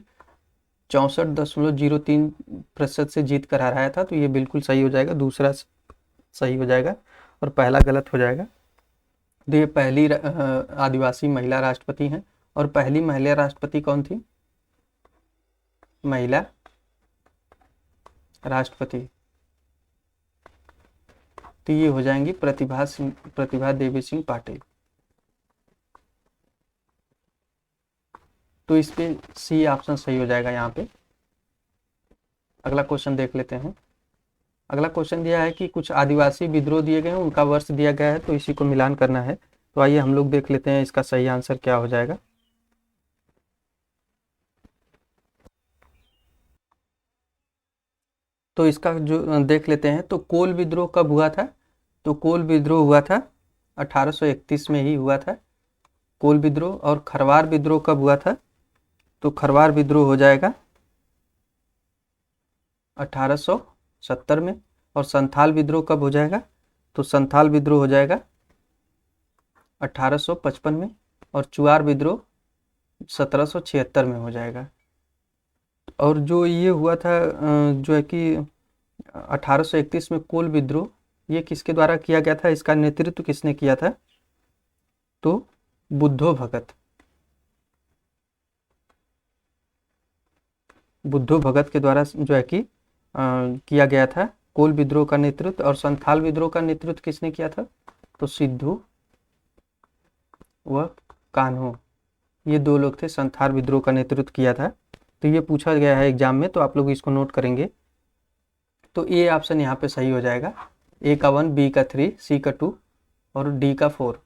64.03% से जीत कर हराया था, तो ये बिल्कुल सही हो जाएगा। दूसरा सही हो जाएगा और पहला गलत हो जाएगा। तो ये पहली आदिवासी महिला राष्ट्रपति हैं। और पहली महिला राष्ट्रपति कौन थी? महिला राष्ट्रपति, तो ये हो जाएंगी प्रतिभा देवी सिंह पाटिल। तो इस पे सी ऑप्शन सही हो जाएगा यहाँ पे। अगला क्वेश्चन देख लेते हैं। अगला क्वेश्चन दिया है कि कुछ आदिवासी विद्रोह दिए गए हैं, उनका वर्ष दिया गया है, तो इसी को मिलान करना है। तो आइए हम लोग देख लेते हैं इसका सही आंसर क्या हो जाएगा। तो इसका जो देख लेते हैं, तो कोल विद्रोह कब हुआ था? तो कोल विद्रोह हुआ था 1831 में ही हुआ था कोल विद्रोह। और खरवार विद्रोह कब हुआ था? तो खरवार विद्रोह हो जाएगा 1870 में। और संथाल विद्रोह कब हो जाएगा? तो संथाल विद्रोह हो जाएगा 1855 में। और चुआर विद्रोह 1776 में हो जाएगा। और जो ये हुआ था जो है कि 1831 में कोल विद्रोह, ये किसके द्वारा किया गया था? इसका नेतृत्व किसने किया था? तो बुद्धो भगत के द्वारा जो है कि किया गया था कोल विद्रोह का नेतृत्व। और संथाल विद्रोह का नेतृत्व किसने किया था? तो सिद्धू व कान्हो, ये दो लोग थे, संथाल विद्रोह का नेतृत्व किया था। तो ये पूछा गया है एग्जाम में, तो आप लोग इसको नोट करेंगे। तो ए ऑप्शन यहाँ पे सही हो जाएगा। ए का 1, बी का 3, सी का 2 और डी का 4।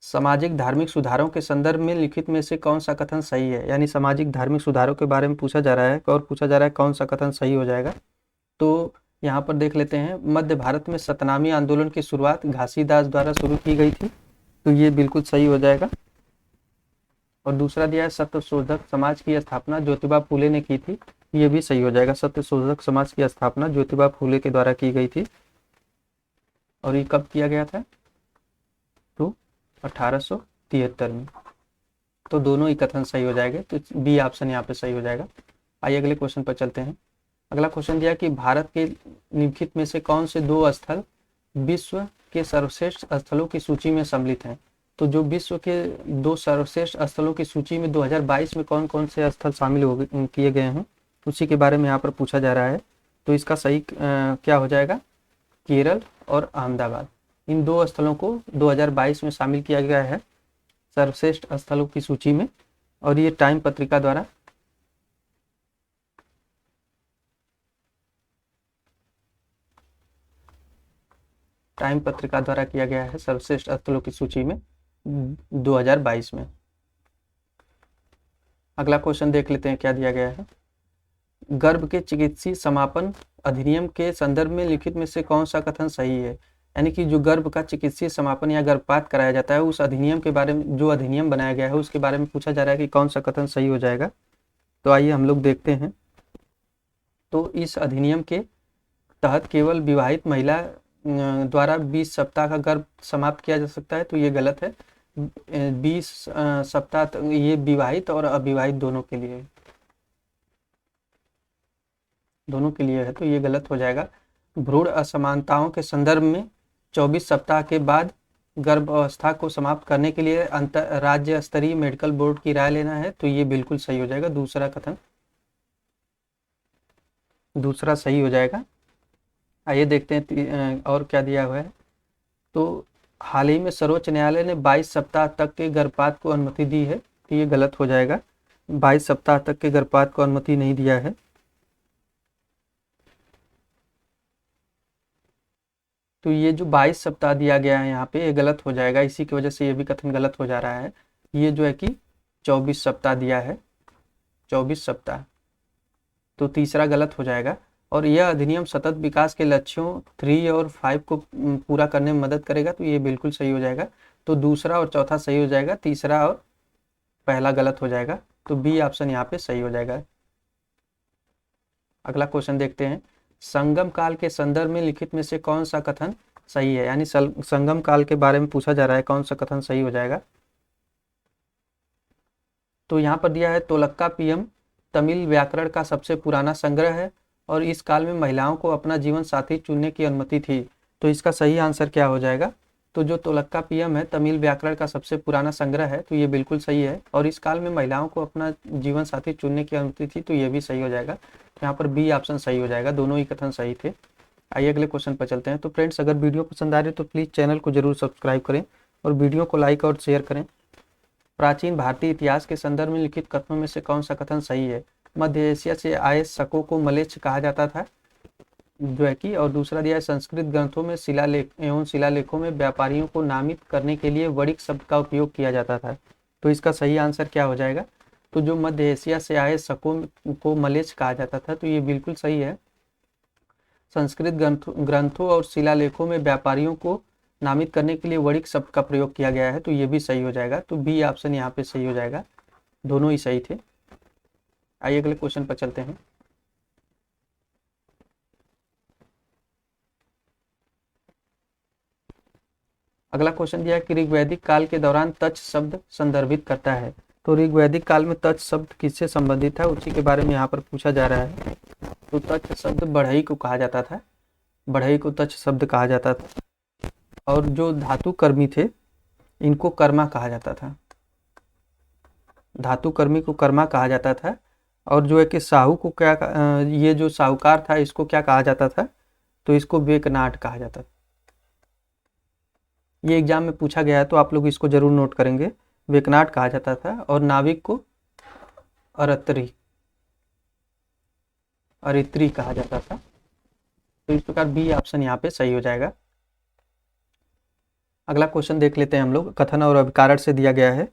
सामाजिक धार्मिक सुधारों के संदर्भ में लिखित में से कौन सा कथन सही है? यानी सामाजिक धार्मिक सुधारों के बारे में पूछा जा रहा है और पूछा जा रहा है कौन सा कथन सही हो जाएगा। तो यहाँ पर देख लेते हैं, मध्य भारत में सतनामी आंदोलन की शुरुआत घासीदास द्वारा शुरू की गई थी, तो ये बिल्कुल सही हो जाएगा। और दूसरा दिया है सत्यशोधक समाज की स्थापना ज्योतिबा फूले ने की थी, ये भी सही हो जाएगा। सत्यशोधक समाज की स्थापना ज्योतिबा फूले के द्वारा की गई थी। और ये कब किया गया था? तो 1873 में। तो दोनों ही कथन सही हो जाएंगे, तो बी ऑप्शन यहाँ पे सही हो जाएगा। आइए अगले क्वेश्चन पर चलते हैं। अगला क्वेश्चन दिया कि भारत के निम्नलिखित में से कौन से 2 स्थल विश्व के सर्वश्रेष्ठ स्थलों की सूची में सम्मिलित हैं? तो जो विश्व के 2 सर्वश्रेष्ठ स्थलों की सूची में 2022 में कौन कौन से स्थल शामिल किए गए हैं, उसी के बारे में यहाँ पर पूछा जा रहा है। तो इसका सही क्या हो जाएगा? केरल और अहमदाबाद, इन 2 स्थलों को 2022 में शामिल किया गया है सर्वश्रेष्ठ स्थलों की सूची में। और ये टाइम पत्रिका द्वारा किया गया है सर्वश्रेष्ठ स्थलों की सूची में 2022 में। अगला क्वेश्चन देख लेते हैं क्या दिया गया है। गर्भ के चिकित्सीय समापन अधिनियम के संदर्भ में लिखित में से कौन सा कथन सही है? यानी कि जो गर्भ का चिकित्सीय समापन या गर्भपात कराया जाता है, उस अधिनियम के बारे में, जो अधिनियम बनाया गया है उसके बारे में पूछा जा रहा है कि कौन सा कथन सही हो जाएगा। तो आइए हम लोग देखते हैं। तो इस अधिनियम के तहत केवल विवाहित महिला द्वारा 20 सप्ताह का गर्भ समाप्त किया जा सकता है, तो ये गलत है। 20 सप्ताह तक ये विवाहित और अविवाहित दोनों के लिए है, तो ये गलत हो जाएगा। भ्रूण असमानताओं के संदर्भ में 24 सप्ताह के बाद गर्भ अवस्था को समाप्त करने के लिए राज्य स्तरीय मेडिकल बोर्ड की राय लेना है, तो ये बिल्कुल सही हो जाएगा। दूसरा कथन सही हो जाएगा। आइए देखते हैं और क्या दिया हुआ है। तो हाल ही में सर्वोच्च न्यायालय ने 22 सप्ताह तक के गर्भपात को अनुमति दी है, तो ये गलत हो जाएगा। 22 सप्ताह तक के गर्भपात को अनुमति नहीं दिया है, तो ये जो 22 सप्ताह दिया गया है यहाँ पे ये गलत हो जाएगा, इसी की वजह से ये भी कथन गलत हो जा रहा है। ये जो है कि 24 सप्ताह दिया है, 24 सप्ताह, तो तीसरा गलत हो जाएगा। और यह अधिनियम सतत विकास के लक्ष्यों 3 और 5 को पूरा करने में मदद करेगा, तो ये बिल्कुल सही हो जाएगा। तो दूसरा और चौथा सही हो जाएगा, तीसरा और पहला गलत हो जाएगा, तो बी ऑप्शन यहाँ पे सही हो जाएगा। अगला क्वेश्चन देखते हैं, संगम काल के संदर्भ में लिखित में से कौन सा कथन सही है, यानी संगम काल के बारे में पूछा जा रहा है, कौन सा कथन सही हो जाएगा। तो यहाँ पर दिया है तोलक्कापियम तमिल व्याकरण का सबसे पुराना संग्रह है और इस काल में महिलाओं को अपना जीवन साथी चुनने की अनुमति थी। तो इसका सही आंसर क्या हो जाएगा। तो जो तोलक्कापियम है तमिल व्याकरण का सबसे पुराना संग्रह है, तो ये बिल्कुल सही है। और इस काल में महिलाओं को अपना जीवन साथी चुनने की अनुमति थी, तो ये भी सही हो जाएगा। यहाँ पर बी ऑप्शन सही हो जाएगा, दोनों ही कथन सही थे। आइए अगले क्वेश्चन पर चलते हैं। तो फ्रेंड्स, अगर वीडियो पसंद आ रही है तो प्लीज़ चैनल को जरूर सब्सक्राइब करें और वीडियो को लाइक और शेयर करें। प्राचीन भारतीय इतिहास के संदर्भ में लिखित कथनों में से कौन सा कथन सही है। मध्य एशिया से आए शकों को मलेच्छ कहा जाता था, जो है कि, और दूसरा दिया है संस्कृत ग्रंथों में शिलालेख एवं शिलालेखों में व्यापारियों को नामित करने के लिए वणिक शब्द का उपयोग किया जाता था। तो इसका सही आंसर क्या हो जाएगा। तो जो मध्य एशिया से आए शकों को मलेच्छ कहा जाता था, तो ये बिल्कुल सही है। संस्कृत ग्रंथों और शिलालेखों में व्यापारियों को नामित करने के लिए वणिक शब्द का प्रयोग किया गया है, तो ये भी सही हो जाएगा। तो बी ऑप्शन यहाँ पे सही हो जाएगा, दोनों ही सही थे। आइए अगले क्वेश्चन पर चलते हैं। अगला क्वेश्चन दिया है कि ऋग्वैदिक काल के दौरान तच शब्द संदर्भित करता है। तो ऋग्वैदिक काल में तच शब्द किससे संबंधित है, उसी के बारे में यहाँ पर पूछा जा रहा है। तो तच शब्द बढ़ई को कहा जाता था, बढ़ई को तच शब्द कहा जाता था। और जो धातु कर्मी थे इनको कर्मा कहा जाता था, धातु कर्मी को कर्मा कहा जाता था। और जो है कि साहू को क्या, ये जो साहूकार था इसको क्या कहा जाता था, तो इसको वेकनाट कहा जाता था। ये एग्जाम में पूछा गया है, तो आप लोग इसको जरूर नोट करेंगे, वेकनाट कहा जाता था। और नाविक को अरित्री कहा जाता था। तो इस प्रकार बी ऑप्शन यहाँ पे सही हो जाएगा। अगला क्वेश्चन देख लेते हैं हम लोग, कथन और अभिकारक से दिया गया है।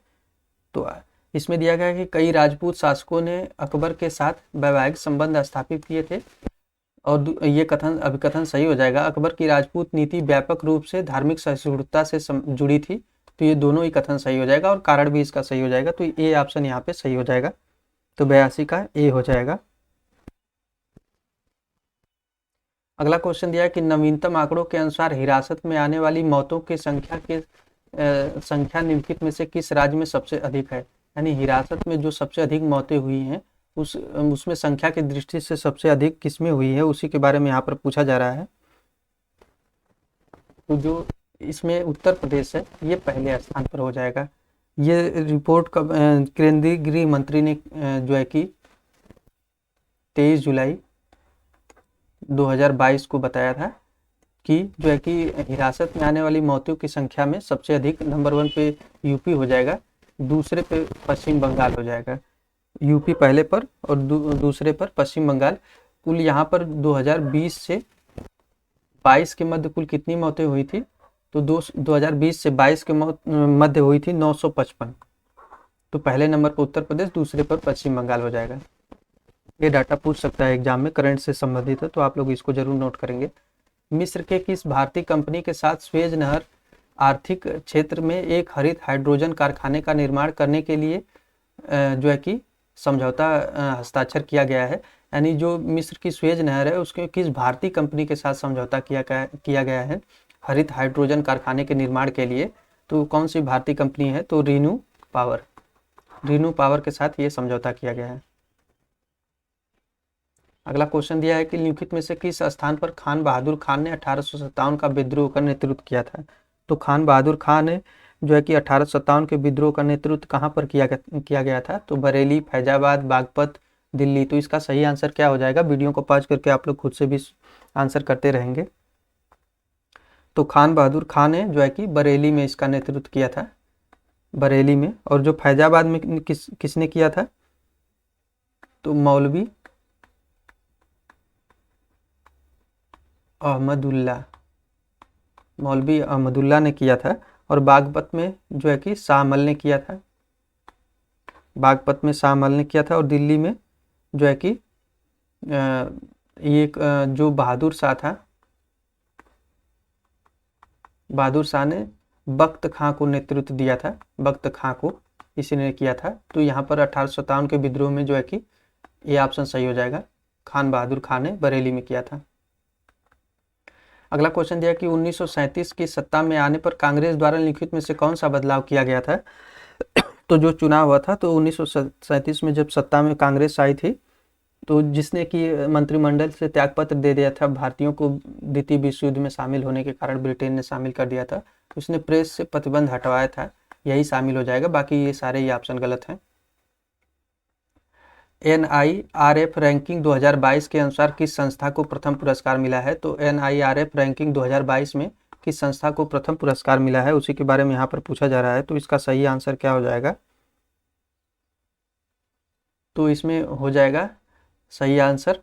तो इसमें दिया गया है कि कई राजपूत शासकों ने अकबर के साथ वैवाहिक संबंध स्थापित किए थे। और ये कथन अभिकथन सही हो जाएगा। अकबर की राजपूत नीति व्यापक रूप से धार्मिक सहिष्णुता से जुड़ी थी, तो ये दोनों ही कथन सही हो जाएगा और कारण भी इसका सही हो जाएगा। तो ए ऑप्शन यहाँ पे सही हो जाएगा, तो 82 का ए हो जाएगा। अगला क्वेश्चन दिया है कि नवीनतम आंकड़ों के अनुसार हिरासत में आने वाली मौतों की संख्या निम्नलिखित में से किस राज्य में सबसे अधिक है। यानी हिरासत में जो सबसे अधिक मौतें हुई हैं उसमें संख्या की दृष्टि से सबसे अधिक किसमें हुई है, उसी के बारे में यहाँ पर पूछा जा रहा है। तो जो इसमें उत्तर प्रदेश है ये पहले स्थान पर हो जाएगा। ये रिपोर्ट केंद्रीय गृह मंत्री ने जो है कि 23 जुलाई 2022 को बताया था कि जो है कि हिरासत में आने वाली मौतों की संख्या में सबसे अधिक नंबर 1 पे यूपी हो जाएगा, दूसरे पे पश्चिम बंगाल हो जाएगा। यूपी पहले पर और दूसरे पर पश्चिम बंगाल। कुल यहाँ पर 2020 से 22 के मध्य कुल कितनी मौतें हुई थी, तो 2020 से 22 के मध्य हुई थी 955। तो पहले नंबर पर उत्तर प्रदेश, दूसरे पर पश्चिम बंगाल हो जाएगा। ये डाटा पूछ सकता है एग्जाम में, करंट से संबंधित है, तो आप लोग इसको जरूर नोट करेंगे। मिस्र के किस भारतीय कंपनी के साथ स्वेज नहर आर्थिक क्षेत्र में एक हरित हाइड्रोजन कारखाने का निर्माण करने के लिए जो है कि समझौता हस्ताक्षर किया गया है। यानी जो मिस्र की स्वेज नहर है उसके किस भारतीय कंपनी के साथ समझौता किया गया है हरित हाइड्रोजन कारखाने के निर्माण के लिए, तो कौन सी भारतीय कंपनी है, तो रीनू पावर के साथ ये समझौता किया गया है। अगला क्वेश्चन दिया है कि निम्नलिखित में से किस स्थान पर खान बहादुर खान ने 1857 का विद्रोह का नेतृत्व किया था। तो खान बहादुर खान ने जो है कि 1857 के विद्रोह का नेतृत्व कहाँ पर किया गया था, तो बरेली, फैजाबाद, बागपत, दिल्ली। तो इसका सही आंसर क्या हो जाएगा, वीडियो को पॉज करके आप लोग खुद से भी आंसर करते रहेंगे। तो खान बहादुर खान ने जो है कि बरेली में इसका नेतृत्व किया था, बरेली में। और जो फैजाबाद में किसने किया था, तो मौलवी अहमदुल्ला मौलवी अहमदुल्ला ने किया था, और बागपत में जो है कि शाहमल ने किया था। बागपत में शाहमल ने किया था, और दिल्ली में जो है कि ये जो बहादुर शाह था, बहादुर शाह ने बख्त खां को नेतृत्व दिया था, बख्त खां को इसी ने किया था। तो यहाँ पर 1857 के विद्रोह में जो है कि ये ऑप्शन सही हो जाएगा, खान बहादुर खान ने बरेली में किया था। अगला क्वेश्चन दिया कि 1937 की सत्ता में आने पर कांग्रेस द्वारा लिखित में से कौन सा बदलाव किया गया था। तो जो चुनाव हुआ था, तो 1937 में जब सत्ता में कांग्रेस आई थी, तो जिसने कि मंत्रिमंडल से त्यागपत्र दे दिया था, भारतीयों को द्वितीय विश्व युद्ध में शामिल होने के कारण ब्रिटेन ने शामिल कर दिया था, तो उसने प्रेस से प्रतिबंध हटवाया था, यही शामिल हो जाएगा। बाकी ये सारे ही ऑप्शन गलत हैं। NIRF रैंकिंग 2022 के अनुसार किस संस्था को प्रथम पुरस्कार मिला है। तो NIRF रैंकिंग 2022 में किस संस्था को प्रथम पुरस्कार मिला है, उसी के बारे में यहाँ पर पूछा जा रहा है। तो इसका सही आंसर क्या हो जाएगा, तो इसमें हो जाएगा सही आंसर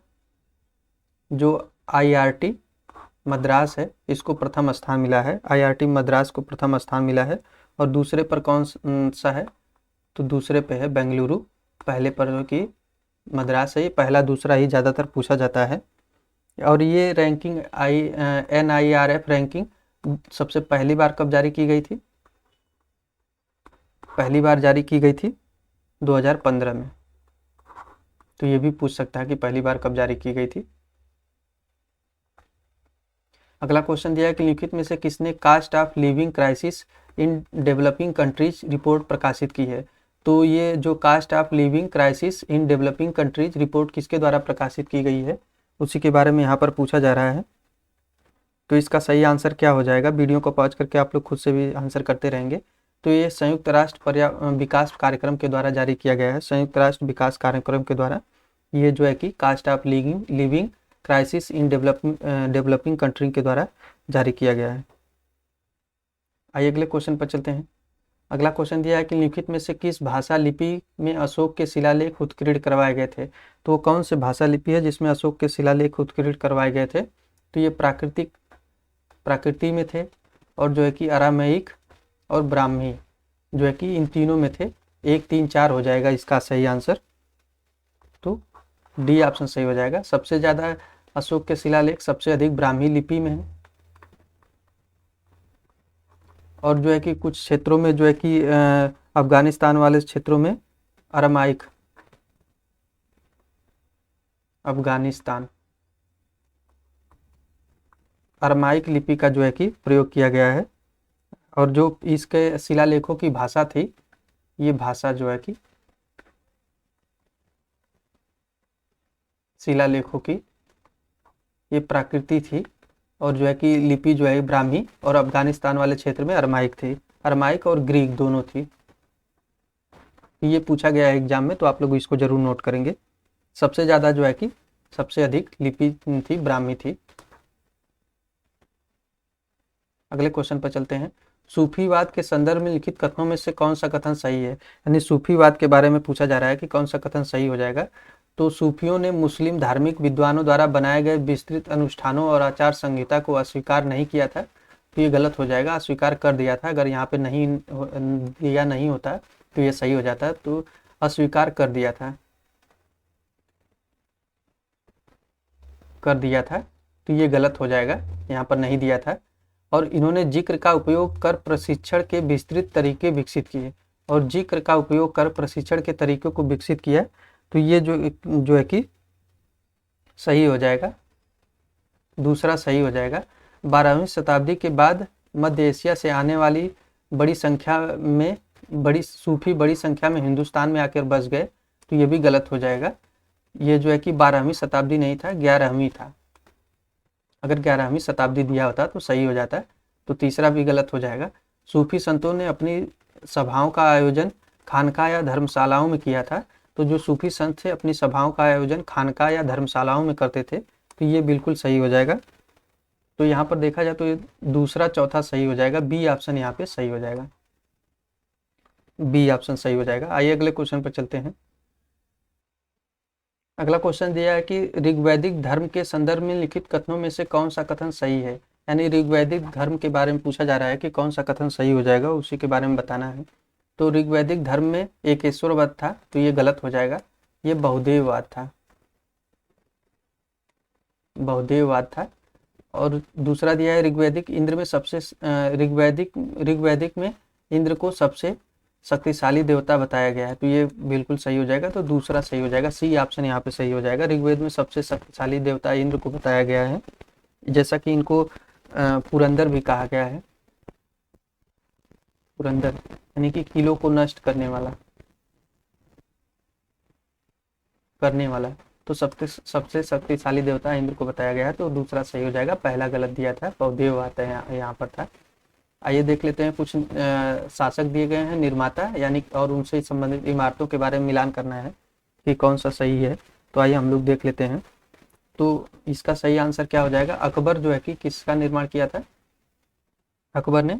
जो IRT मद्रास है, इसको प्रथम स्थान मिला है। IRT मद्रास को प्रथम स्थान मिला है। और दूसरे पर कौन सा है, तो दूसरे पे है बेंगलुरु, पहले पर कि मद्रास है। ये पहला दूसरा ही ज़्यादातर पूछा जाता है। और ये रैंकिंग NIRF रैंकिंग सबसे पहली बार कब जारी की गई थी, पहली बार जारी की गई थी 2015 में। तो ये भी पूछ सकता है कि पहली बार कब जारी की गई थी। अगला क्वेश्चन दिया है कि लिखित में से किसने cost of living crisis in developing countries report प्रकाशित की है। तो ये जो cost of living crisis in developing countries report किसके द्वारा प्रकाशित की गई है, उसी के बारे में यहाँ पर पूछा जा रहा है। तो इसका सही आंसर क्या हो जाएगा, वीडियो को पॉज करके आप लोग खुद से भी आंसर करते रहेंगे। तो ये संयुक्त राष्ट्र विकास कार्यक्रम के द्वारा जारी किया गया है। संयुक्त राष्ट्र विकास कार्यक्रम के द्वारा ये जो है कि cost of living crisis in developing country के द्वारा जारी किया गया है। आइए अगले क्वेश्चन पर चलते हैं। अगला क्वेश्चन दिया है कि लिखित में से किस भाषा लिपि में अशोक के शिलालेख उत्कीर्ण करवाए गए थे। तो कौन से भाषा लिपि है जिसमें अशोक के शिलालेख उत्कीर्ण करवाए गए थे। तो ये प्राकृति में थे, और जो है कि अरामैइक और ब्राह्मी जो है कि इन तीनों में थे। 1, 3, 4 हो जाएगा इसका सही आंसर। तो डी ऑप्शन सही हो जाएगा। सबसे ज़्यादा अशोक के शिलालेख सबसे अधिक ब्राह्मी लिपि में है, और जो है कि कुछ क्षेत्रों में जो है कि अफगानिस्तान वाले क्षेत्रों में अरामाइक, अफगानिस्तान अरामाइक लिपि का जो है कि प्रयोग किया गया है। और जो इसके शिलालेखों की भाषा थी, ये भाषा जो है कि शिलालेखों की ये प्राकृति थी, और जो है कि लिपि जो है ब्राह्मी, और अफगानिस्तान वाले क्षेत्र में अरमाइक थी। अरमाइक और ग्रीक दोनों थी। ये पूछा गया है एग्जाम में, तो आप लोग इसको जरूर नोट करेंगे। सबसे ज़्यादा जो है कि सबसे अधिक लिपि थी ब्राह्मी थी। अगले क्वेश्चन पर चलते हैं। सूफीवाद के संदर्भ में लिखित कथनों में से कौन सा कथन सही है। यानी सूफीवाद के बारे में पूछा जा रहा है कि कौन सा कथन सही हो जाएगा। तो सूफियों ने मुस्लिम धार्मिक विद्वानों द्वारा बनाए गए विस्तृत अनुष्ठानों और आचार संहिता को अस्वीकार नहीं किया था। तो ये गलत हो जाएगा, अस्वीकार कर दिया था। अगर यहाँ पे नहीं दिया नहीं होता तो ये सही हो जाता। तो अस्वीकार कर दिया था, कर दिया था, तो ये गलत हो जाएगा, यहाँ पर नहीं दिया था। और इन्होंने जिक्र का उपयोग कर प्रशिक्षण के विस्तृत तरीके विकसित किए, और जिक्र का उपयोग कर प्रशिक्षण के तरीकों को विकसित किया। तो ये जो है कि सही हो जाएगा, दूसरा सही हो जाएगा। 12वीं शताब्दी के बाद मध्य एशिया से आने वाली बड़ी संख्या में हिंदुस्तान में आकर बस गए। तो ये भी गलत हो जाएगा। ये जो है कि 12वीं शताब्दी नहीं था, 11वीं था। अगर 11वीं शताब्दी दिया होता तो सही हो जाता। तो तीसरा भी गलत हो जाएगा। सूफी संतों ने अपनी सभाओं का आयोजन खानका या धर्मशालाओं में किया था। तो जो सूफी संत थे अपनी सभाओं का आयोजन खानका या धर्मशालाओं में करते थे। तो ये बिल्कुल सही हो जाएगा। तो यहाँ पर देखा जाए तो ये दूसरा चौथा सही हो जाएगा। बी ऑप्शन यहाँ पे सही हो जाएगा, बी ऑप्शन सही हो जाएगा। आइए अगले क्वेश्चन पर चलते हैं। अगला क्वेश्चन दिया है कि ऋग्वैदिक धर्म के संदर्भ में लिखित कथनों में से कौन सा कथन सही है। यानी ऋग्वैदिक धर्म के बारे में पूछा जा रहा है कि कौन सा कथन सही हो जाएगा, उसी के बारे में बताना है। तो ऋग्वैदिक धर्म में एकेश्वरवाद था, तो ये गलत हो जाएगा, ये बहुदेववाद था, बहुदेववाद था। और दूसरा दिया है ऋग्वैदिक इंद्र में सबसे ऋग्वैदिक में इंद्र को सबसे शक्तिशाली देवता बताया गया है, तो ये बिल्कुल सही हो जाएगा, तो दूसरा सही हो जाएगा, सी ऑप्शन यहाँ पे सही हो जाएगा। ऋग्वेद में सबसे शक्तिशाली देवता इंद्र को बताया गया है, जैसा कि इनको पुरंदर भी कहा गया है। पुरंदर यानी कि किलों को नष्ट करने वाला तो सबसे शक्तिशाली देवता इंद्र को बताया गया है, तो दूसरा सही हो जाएगा, पहला गलत दिया था, बहुदेववाद यहाँ पर था। आइए देख लेते हैं, कुछ शासक दिए गए हैं, निर्माता यानी, और उनसे संबंधित इमारतों के बारे में मिलान करना है कि कौन सा सही है। तो आइए हम लोग देख लेते हैं। तो इसका सही आंसर क्या हो जाएगा, अकबर जो है कि किसका निर्माण किया था, अकबर ने।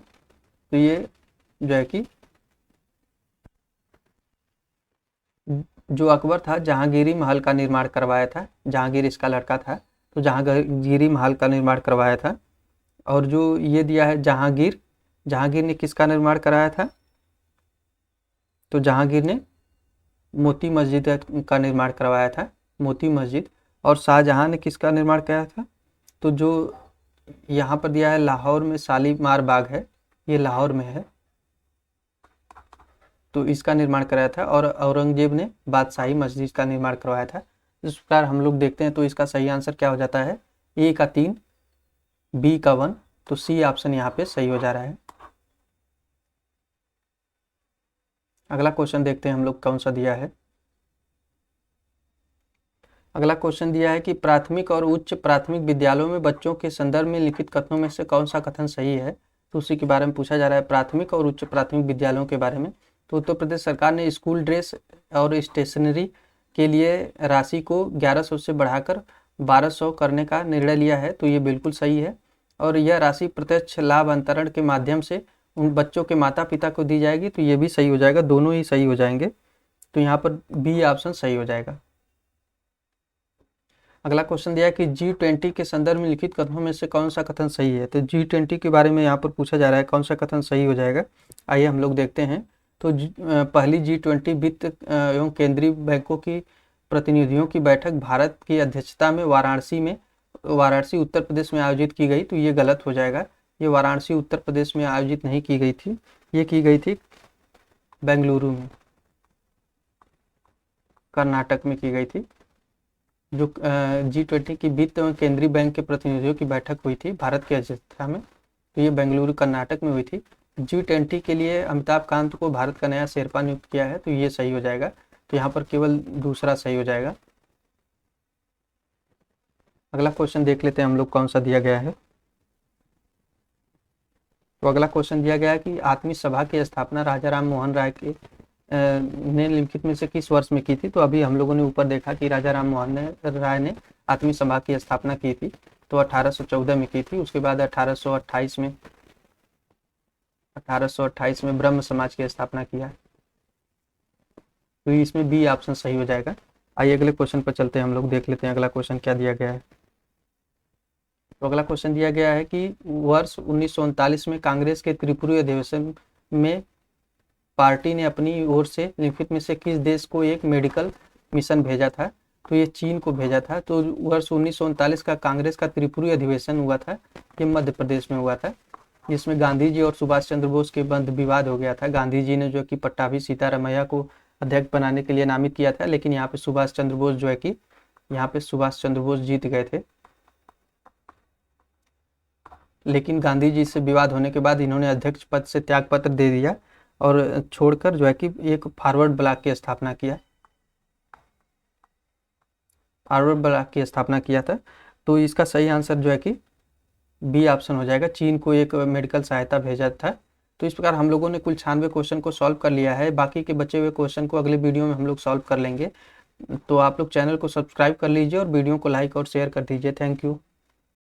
तो ये जो है कि जो अकबर था जहांगीरी महल का निर्माण करवाया था, जहांगीर इसका लड़का था, तो जहांगीरी महल का निर्माण करवाया था। और जो ये दिया है जहांगीर ने किसका निर्माण कराया था, तो जहांगीर ने मोती मस्जिद का निर्माण करवाया था, मोती मस्जिद। और शाहजहां ने किसका निर्माण कराया था, तो जो यहाँ पर दिया है लाहौर में शालीमार बाग है, ये लाहौर में है, तो इसका निर्माण कराया था। और औरंगजेब ने बादशाही मस्जिद का निर्माण करवाया था। इस प्रकार हम लोग देखते हैं, तो इसका सही आंसर क्या हो जाता है, ए का 3, बी का 1, तो सी ऑप्शन यहाँ पे सही हो जा रहा है। अगला क्वेश्चन देखते हैं हम लोग कौन सा दिया है। अगला क्वेश्चन दिया है कि प्राथमिक और उच्च प्राथमिक विद्यालयों में बच्चों के संदर्भ में लिखित कथनों में से कौन सा कथन सही है, तो उसी के बारे में पूछा जा रहा है, प्राथमिक और उच्च प्राथमिक विद्यालयों के बारे में। तो उत्तर प्रदेश सरकार ने स्कूल ड्रेस और स्टेशनरी के लिए राशि को 1100 से बढ़ाकर 1200 करने का निर्णय लिया है, तो ये बिल्कुल सही है। और यह राशि प्रत्यक्ष लाभ अंतरण के माध्यम से उन बच्चों के माता पिता को दी जाएगी, तो ये भी सही हो जाएगा, दोनों ही सही हो जाएंगे, तो यहाँ पर बी ऑप्शन सही हो जाएगा। अगला क्वेश्चन दिया है कि G20 के संदर्भ में लिखित कथनों में से कौन सा कथन सही है, तो G20 के बारे में यहाँ पर पूछा जा रहा है, कौन सा कथन सही हो जाएगा। आइए हम लोग देखते हैं। तो पहली G20 वित्त एवं केंद्रीय बैंकों की प्रतिनिधियों की बैठक भारत की अध्यक्षता में वाराणसी उत्तर प्रदेश में आयोजित की गई, तो ये गलत हो जाएगा, ये वाराणसी उत्तर प्रदेश में आयोजित नहीं की गई थी, ये की गई थी बेंगलुरु में, कर्नाटक में की गई थी। जो G20 की वित्त एवं केंद्रीय बैंक के प्रतिनिधियों की बैठक हुई थी भारत की अध्यक्षता में, तो ये बेंगलुरु कर्नाटक में हुई थी। G20 के लिए अमिताभ कांत को भारत का नया शेरपा नियुक्त किया है, तो ये सही हो जाएगा, तो यहाँ पर केवल दूसरा सही हो जाएगा। अगला क्वेश्चन देख लेते हैं हम लोग कौन सा दिया गया है। तो अगला क्वेश्चन दिया गया है कि आत्मीय सभा की स्थापना राजा राम मोहन राय के ने निम्नलिखित में से किस वर्ष में की थी, तो अभी हम लोगों ने ऊपर देखा कि राजा राम मोहन राय ने आत्मीय सभा की स्थापना की थी, तो 1814 में की थी। उसके बाद 1828 में ब्रह्म समाज की स्थापना किया, तो इसमें बी ऑप्शन सही हो जाएगा। आइए अगले क्वेश्चन पर चलते हैं, हम लोग देख लेते हैं अगला क्वेश्चन क्या दिया गया है। तो अगला क्वेश्चन दिया गया है कि वर्ष 1939 में कांग्रेस के त्रिपुरी अधिवेशन में पार्टी ने अपनी ओर से निम्नलिखित में से किस देश को एक मेडिकल मिशन भेजा था, तो ये चीन को भेजा था। तो वर्ष 1939 का कांग्रेस का त्रिपुरी अधिवेशन हुआ था, ये मध्य प्रदेश में हुआ था, जिसमें गांधी जी और सुभाष चंद्र बोस के मध्य विवाद हो गया था। गांधी जी ने जो कि पट्टाभी सीतारामैया को अध्यक्ष बनाने के लिए नामित किया था, लेकिन यहाँ पे सुभाष चंद्र बोस जो है कि सुभाष चंद्र बोस जीत गए थे, लेकिन गांधी जी से विवाद होने के बाद इन्होंने अध्यक्ष पद से त्यागपत्र दे दिया और छोड़कर जो है कि एक फॉरवर्ड ब्लॉक की स्थापना किया, था। तो इसका सही आंसर जो है कि बी ऑप्शन हो जाएगा, चीन को एक मेडिकल सहायता भेजा था। तो इस प्रकार हम लोगों ने कुल 96 क्वेश्चन को सॉल्व कर लिया है, बाकी के बचे हुए क्वेश्चन को अगले वीडियो में हम लोग सॉल्व कर लेंगे। तो आप लोग चैनल को सब्सक्राइब कर लीजिए और वीडियो को लाइक और शेयर कर दीजिए। Thank you.